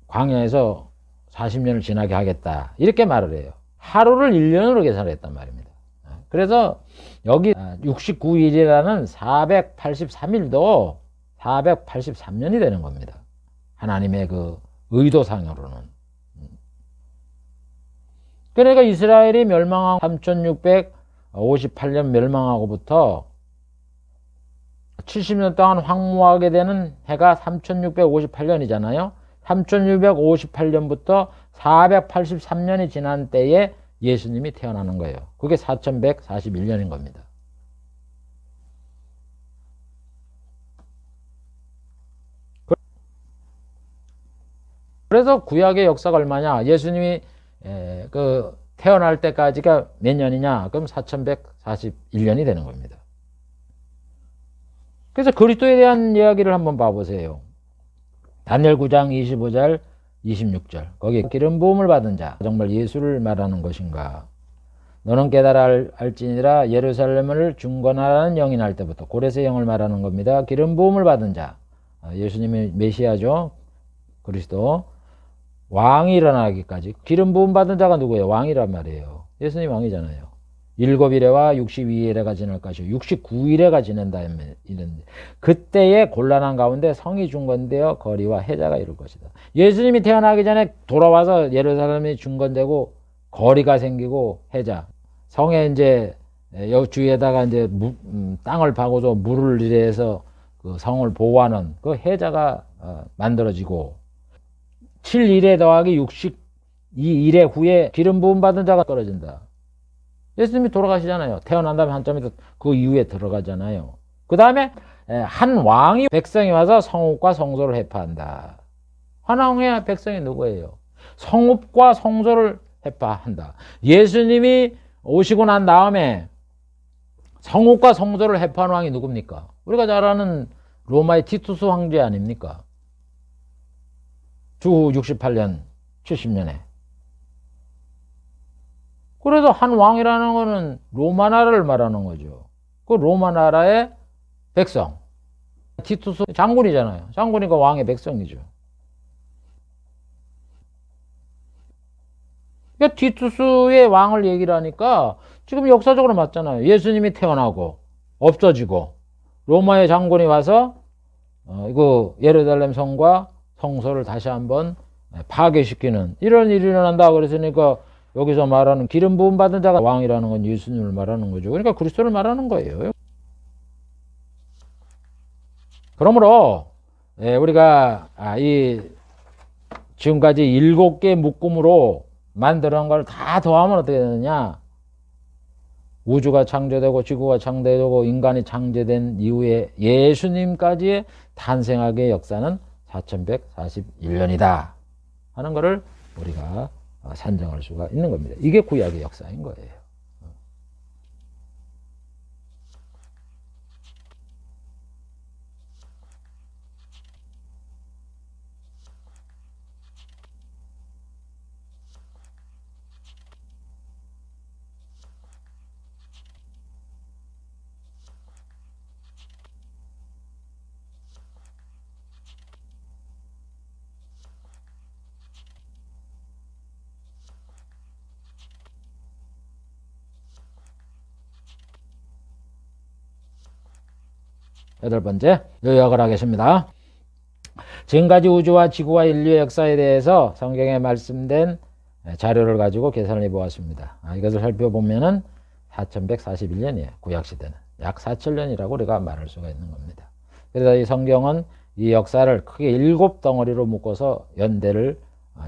Speaker 1: 광야에서 40년을 지나게 하겠다 이렇게 말을 해요. 하루를 1년으로 계산을 했단 말입니다. 그래서 여기 69일이라는 483일도 483년이 되는 겁니다. 하나님의 그 의도상으로는. 그러니까 이스라엘이 멸망하고 3658년 멸망하고부터 70년 동안 황무하게 되는 해가 3658년이잖아요. 3658년부터 483년이 지난 때에 예수님이 태어나는 거예요. 그게 4141년인 겁니다. 그래서 구약의 역사가 얼마냐? 예수님이 그 태어날 때까지가 몇 년이냐? 그럼 4141년이 되는 겁니다. 그래서 그리스도에 대한 이야기를 한번 봐보세요. 다니엘 9장 25절 26절 거기 기름 부음을 받은 자, 정말 예수를 말하는 것인가? 너는 깨달아 알지니라 예루살렘을 중건하라는 영이 날 때부터, 고레스의 영을 말하는 겁니다. 기름 부음을 받은 자, 예수님이 메시아죠. 그리스도. 왕이 일어나기까지. 기름 부음 받은 자가 누구예요? 왕이란 말이에요. 예수님 왕이잖아요. 7일에와 62일에가 지날 것이요 69일에가 지낸다. 그때의 곤란한 가운데 성이 중건되어 거리와 해자가 이룰 것이다. 예수님이 태어나기 전에 돌아와서 예루살렘이 중건되고 거리가 생기고 해자. 성에 이제 주위에다가 이제 땅을 파고서 물을 이래서 그 성을 보호하는 그 해자가 만들어지고 7일에 더하기 62일에 후에 기름 부음 받은 자가 떨어진다. 예수님이 돌아가시잖아요. 태어난 다음에 한참이 그 이후에 들어가잖아요. 그 다음에 한 왕이 백성이 와서 성읍과 성소를 회파한다. 한 왕의 백성이 누구예요? 성읍과 성소를 회파한다. 예수님이 오시고 난 다음에 성읍과 성소를 회파한 왕이 누굽니까? 우리가 잘 아는 로마의 티투스 황제 아닙니까? 주 68년, 70년에. 그래서 한 왕이라는 거는 로마 나라를 말하는 거죠. 그 로마 나라의 백성. 티투스 장군이잖아요. 장군이니까 왕의 백성이죠. 그러니까 티투스의 왕을 얘기를 하니까 지금 역사적으로 맞잖아요. 예수님이 태어나고 없어지고 로마의 장군이 와서 이거 예루살렘 성과 성소를 다시 한번 파괴시키는 이런 일이 일어난다. 그랬으니까 여기서 말하는 기름 부음 받은 자가 왕이라는 건 예수님을 말하는 거죠. 그러니까 그리스도를 말하는 거예요. 그러므로 우리가 이 지금까지 7개 묶음으로 만들어 놓은 걸 다 더하면 어떻게 되느냐? 우주가 창조되고 지구가 창조되고 인간이 창조된 이후에 예수님까지의 탄생하기의 역사는 4141년이다 하는 것을 우리가 산정할 수가 있는 겁니다. 이게 구약의 역사인 거예요. 여덟 번째, 요약을 하겠습니다. 지금까지 우주와 지구와 인류의 역사에 대해서 성경에 말씀된 자료를 가지고 계산을 해보았습니다. 이것을 살펴보면은 4141년이에요. 구약시대는. 약 4000년이라고 우리가 말할 수가 있는 겁니다. 그래서 이 성경은 이 역사를 크게 7덩어리로 묶어서 연대를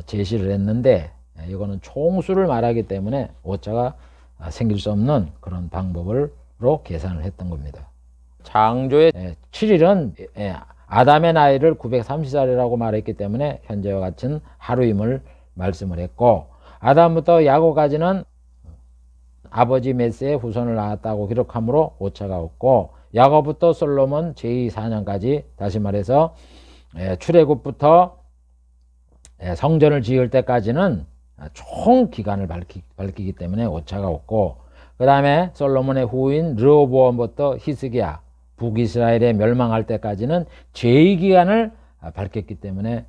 Speaker 1: 제시를 했는데, 이거는 총수를 말하기 때문에 오차가 생길 수 없는 그런 방법으로 계산을 했던 겁니다. 창조의 7일은 아담의 나이를 930살이라고 말했기 때문에 현재와 같은 하루임을 말씀을 했고, 아담부터 야곱까지는 아버지 메스의 후손을 낳았다고 기록하므로 오차가 없고, 야곱부터 솔로몬 제2사년까지, 다시 말해서 출애굽부터 성전을 지을 때까지는 총 기간을 밝히기 때문에 오차가 없고, 그 다음에 솔로몬의 후인 르호보암부터 히스기야 북이스라엘에 멸망할 때까지는 제2기간을 밝혔기 때문에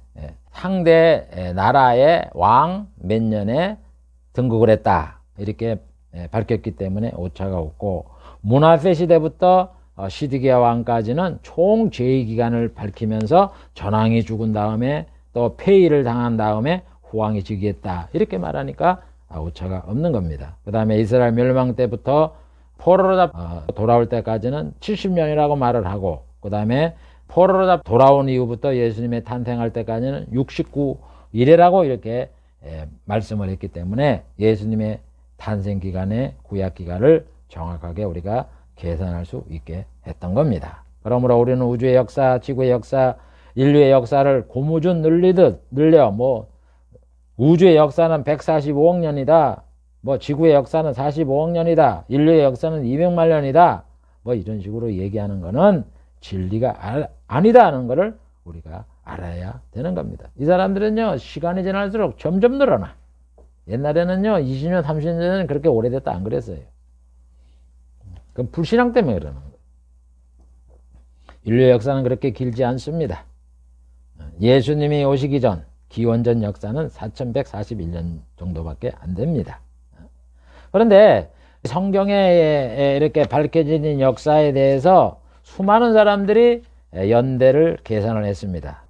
Speaker 1: 상대 나라의 왕 몇 년에 등극을 했다 이렇게 밝혔기 때문에 오차가 없고, 므낫세 시대부터 시드기야 왕까지는 총 제2기간을 밝히면서 전왕이 죽은 다음에 또 폐위를 당한 다음에 후왕이 즉위했다 이렇게 말하니까 오차가 없는 겁니다. 그 다음에 이스라엘 멸망 때부터 포로로 돌아올 때까지는 70년이라고 말을 하고, 그 다음에 포로로 돌아온 이후부터 예수님의 탄생할 때까지는 69일이라고 이렇게 말씀을 했기 때문에 예수님의 탄생 기간의 구약 기간을 정확하게 우리가 계산할 수 있게 했던 겁니다. 그러므로 우리는 우주의 역사, 지구의 역사, 인류의 역사를 고무줄 늘리듯 늘려 우주의 역사는 145억 년이다. 지구의 역사는 45억 년이다. 인류의 역사는 200만 년이다. 이런 식으로 얘기하는 거는 진리가 아니다 하는 것을 우리가 알아야 되는 겁니다. 이 사람들은요, 시간이 지날수록 점점 늘어나. 옛날에는요 20년 30년 전에는 그렇게 오래됐다 안 그랬어요. 그건 불신앙 때문에 그러는 거예요. 인류의 역사는 그렇게 길지 않습니다. 예수님이 오시기 전 기원전 역사는 4141년 정도밖에 안 됩니다. 그런데 성경에 이렇게 밝혀진 역사에 대해서 수많은 사람들이 연대를 계산을 했습니다.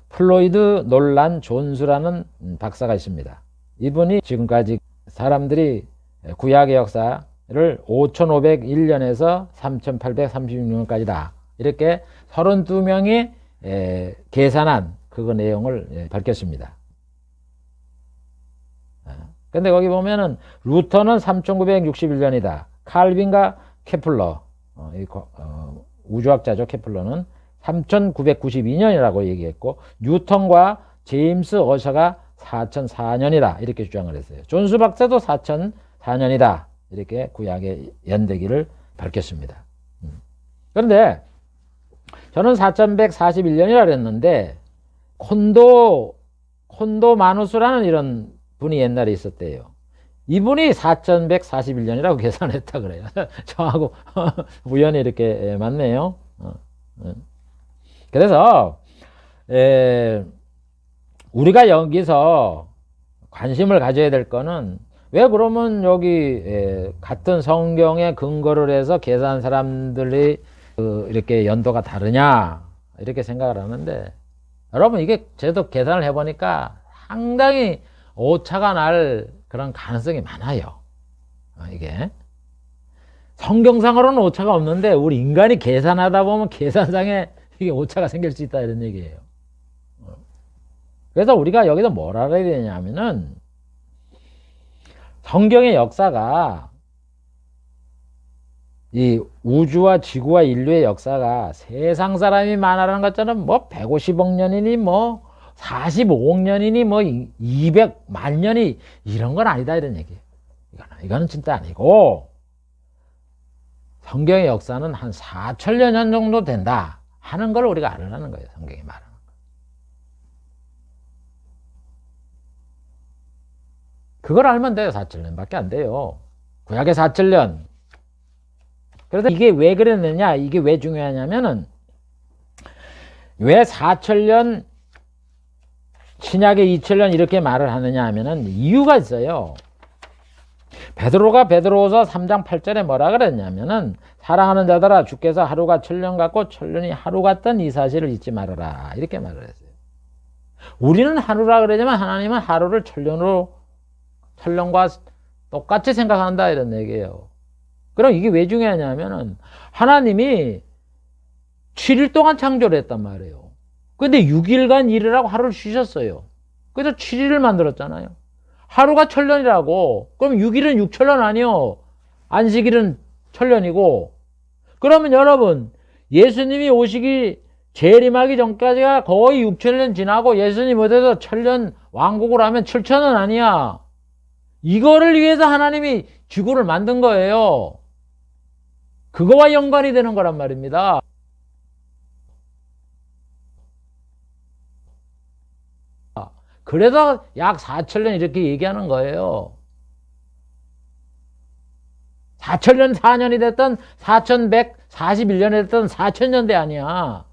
Speaker 1: 플로이드 놀란 존수라는 박사가 있습니다. 이분이 지금까지 사람들이 구약의 역사를 5501년에서 3836년까지다. 이렇게 32명이 계산한 그거 내용을 밝혔습니다. 근데 거기 보면은 루터는 3961년이다. 칼빈과 케플러, 우주학자죠. 케플러는 3992년이라고 얘기했고 뉴턴과 제임스 어셔가 4004년이다. 이렇게 주장을 했어요. 존스 박사도 4004년이다. 이렇게 구약의 연대기를 밝혔습니다. 그런데 저는 4141년이라 그랬는데 콘도 마누스라는 이런 분이 옛날에 있었대요. 이분이 4141년이라고 계산했다 그래요. 저하고 우연히 이렇게 맞네요. 그래서 우리가 여기서 관심을 가져야 될 거는 왜 그러면 여기 같은 성경에 근거를 해서 계산한 사람들이 이렇게 연도가 다르냐 이렇게 생각을 하는데 여러분 이게 저도 계산을 해보니까 상당히 오차가 날 그런 가능성이 많아요. 이게 성경상으로는 오차가 없는데 우리 인간이 계산하다 보면 계산상에 이게 오차가 생길 수 있다 이런 얘기예요. 그래서 우리가 여기서 뭘 알아야 되냐면은 성경의 역사가 이 우주와 지구와 인류의 역사가 세상 사람이 말하는 것처럼 뭐 150억 년이니 뭐 45억 년이니 뭐 200만 년이 이런 건 아니다 이런 얘기예요. 이거는 진짜 아니고 성경의 역사는 한 4천여 년 정도 된다 하는 걸 우리가 알아라는 거예요. 성경이 말하는 거. 그걸 알면 돼요. 4천년밖에 안 돼요. 구약의 4천년. 그래서 이게 왜 그랬느냐, 이게 왜 중요하냐면은 왜 4천년 신약의 2천년 이렇게 말을 하느냐 하면은 이유가 있어요. 베드로가 베드로후서 3장 8절에 뭐라 그랬냐면은 사랑하는 자들아 주께서 하루가 천년 같고 천년이 하루 같던 이 사실을 잊지 말아라 이렇게 말을 했어요. 우리는 하루라 그러지만 하나님은 하루를 천년과 똑같이 생각한다 이런 얘기예요. 그럼 이게 왜 중요하냐면은 하나님이 7일 동안 창조를 했단 말이에요. 근데 6일간 일을 하고 하루를 쉬셨어요. 그래서 7일을 만들었잖아요. 하루가 천년이라고. 그럼 6일은 6천년 아니요. 안식일은 천년이고. 그러면 여러분 예수님이 오시기 재림하기 전까지가 거의 6천년 지나고 예수님 어디서 천년 왕국을 하면 7천년 아니야. 이거를 위해서 하나님이 지구를 만든 거예요. 그거와 연관이 되는 거란 말입니다. 그래서 약 4천년 이렇게 얘기하는 거예요. 4천년 4년이 됐든 4141년이 됐든 4천년대 아니야.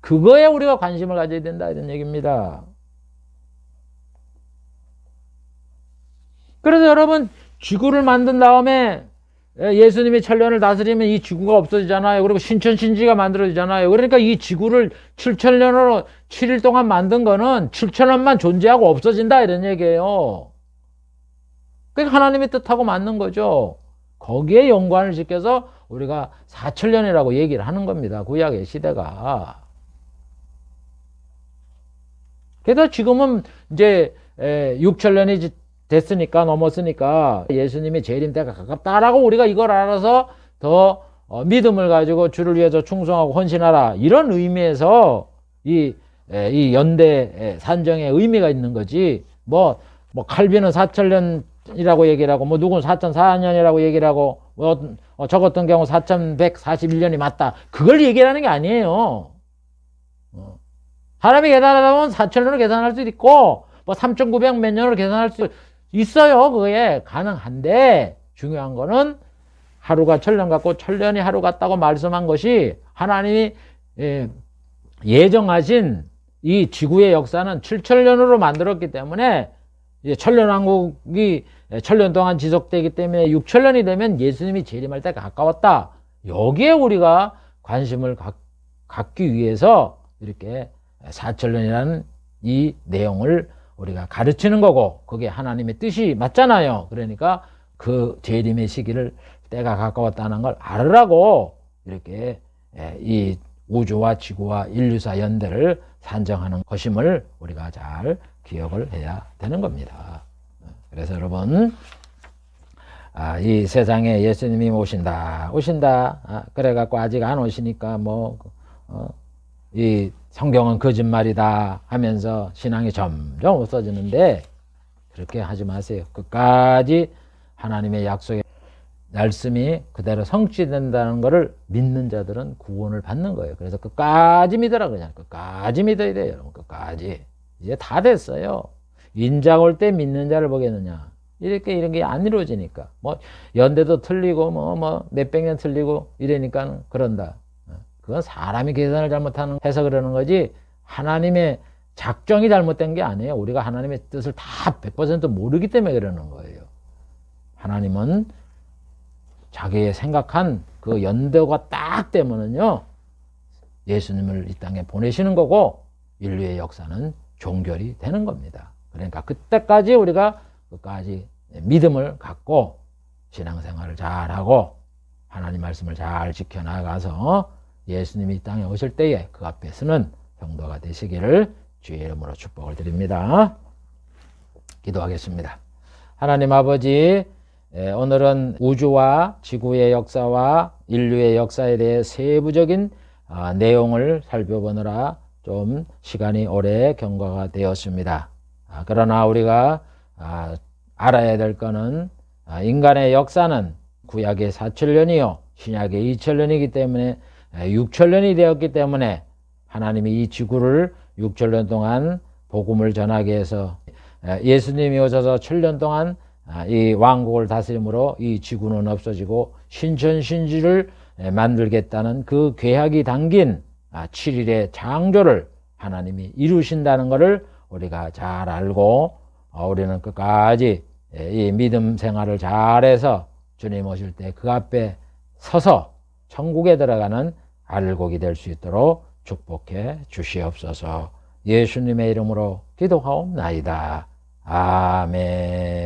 Speaker 1: 그거에 우리가 관심을 가져야 된다 이런 얘기입니다. 그래서 여러분 지구를 만든 다음에 예수님이 천년을 다스리면 이 지구가 없어지잖아요. 그리고 신천신지가 만들어지잖아요. 그러니까 이 지구를 7천년으로 7일 동안 만든 거는 7천년만 존재하고 없어진다 이런 얘기예요. 그게 하나님의 뜻하고 맞는 거죠. 거기에 연관을 시켜서 우리가 4천년이라고 얘기를 하는 겁니다. 구약의 시대가. 그래서 지금은 이제 6천년이 됐으니까 넘었으니까 예수님이 재림 때가 가깝다라고 우리가 이걸 알아서 더 믿음을 가지고 주를 위해서 충성하고 헌신하라 이런 의미에서 이 연대 산정에 의미가 있는 거지. 뭐 칼빈은 4천년이라고 얘기를 하고 뭐 누구는 4,004년이라고 얘기를 하고 저 같은 경우 4,141년이 맞다. 그걸 얘기하는 게 아니에요. 사람이 계산하다 보면 4천년으로 계산할 수도 있고 뭐 3,900 몇 년을 계산할 수 있어요. 그게 가능한데 중요한 거는 하루가 천년 같고 천년이 하루 같다고 말씀한 것이 하나님이 예정하신 이 지구의 역사는 7천년으로 만들었기 때문에 이제 천년왕국이 천년 동안 지속되기 때문에 6천년이 되면 예수님이 재림할 때가 가까웠다. 여기에 우리가 관심을 갖기 위해서 이렇게 4천년이라는 이 내용을 우리가 가르치는 거고, 그게 하나님의 뜻이 맞잖아요. 그러니까 그 재림의 시기를 때가 가까웠다는 걸 알으라고 이렇게 이 우주와 지구와 인류사 연대를 산정하는 것임을 우리가 잘 기억을 해야 되는 겁니다. 그래서 여러분, 이 세상에 예수님이 오신다 그래갖고 아직 안 오시니까 이 성경은 거짓말이다 하면서 신앙이 점점 없어지는데, 그렇게 하지 마세요. 끝까지 하나님의 약속의 말씀이 그대로 성취된다는 것을 믿는 자들은 구원을 받는 거예요. 그래서 끝까지 믿으라. 그냥 끝까지 믿어야 돼요, 여러분. 끝까지. 이제 다 됐어요. 인장 올 때 믿는 자를 보겠느냐, 이런 게 안 이루어지니까. 연대도 틀리고 몇백 년 틀리고 이러니까 그런다. 그건 사람이 계산을 잘못하는 해서 그러는 거지, 하나님의 작정이 잘못된 게 아니에요. 우리가 하나님의 뜻을 다 100% 모르기 때문에 그러는 거예요. 하나님은 자기의 생각한 그 연대가 딱 되면은요, 예수님을 이 땅에 보내시는 거고, 인류의 역사는 종결이 되는 겁니다. 그러니까 그때까지 우리가 끝까지 믿음을 갖고 신앙생활을 잘하고 하나님 말씀을 잘 지켜나가서 예수님이 이 땅에 오실 때에 그 앞에 서는 성도가 되시기를 주의 이름으로 축복을 드립니다. 기도하겠습니다. 하나님 아버지, 오늘은 우주와 지구의 역사와 인류의 역사에 대해 세부적인 내용을 살펴보느라 좀 시간이 오래 경과가 되었습니다. 그러나 우리가 알아야 될 것은 인간의 역사는 구약의 4천년이요 신약의 2천년이기 때문에 6천년이 되었기 때문에 하나님이 이 지구를 6천년 동안 복음을 전하게 해서 예수님이 오셔서 1,000년 동안 이 왕국을 다스림으로 이 지구는 없어지고 신천신지를 만들겠다는 그 계약이 담긴 7일의 창조를 하나님이 이루신다는 것을 우리가 잘 알고, 우리는 끝까지 이 믿음 생활을 잘해서 주님 오실 때 그 앞에 서서 천국에 들어가는 알곡이 될 수 있도록 축복해 주시옵소서. 예수님의 이름으로 기도하옵나이다. 아멘.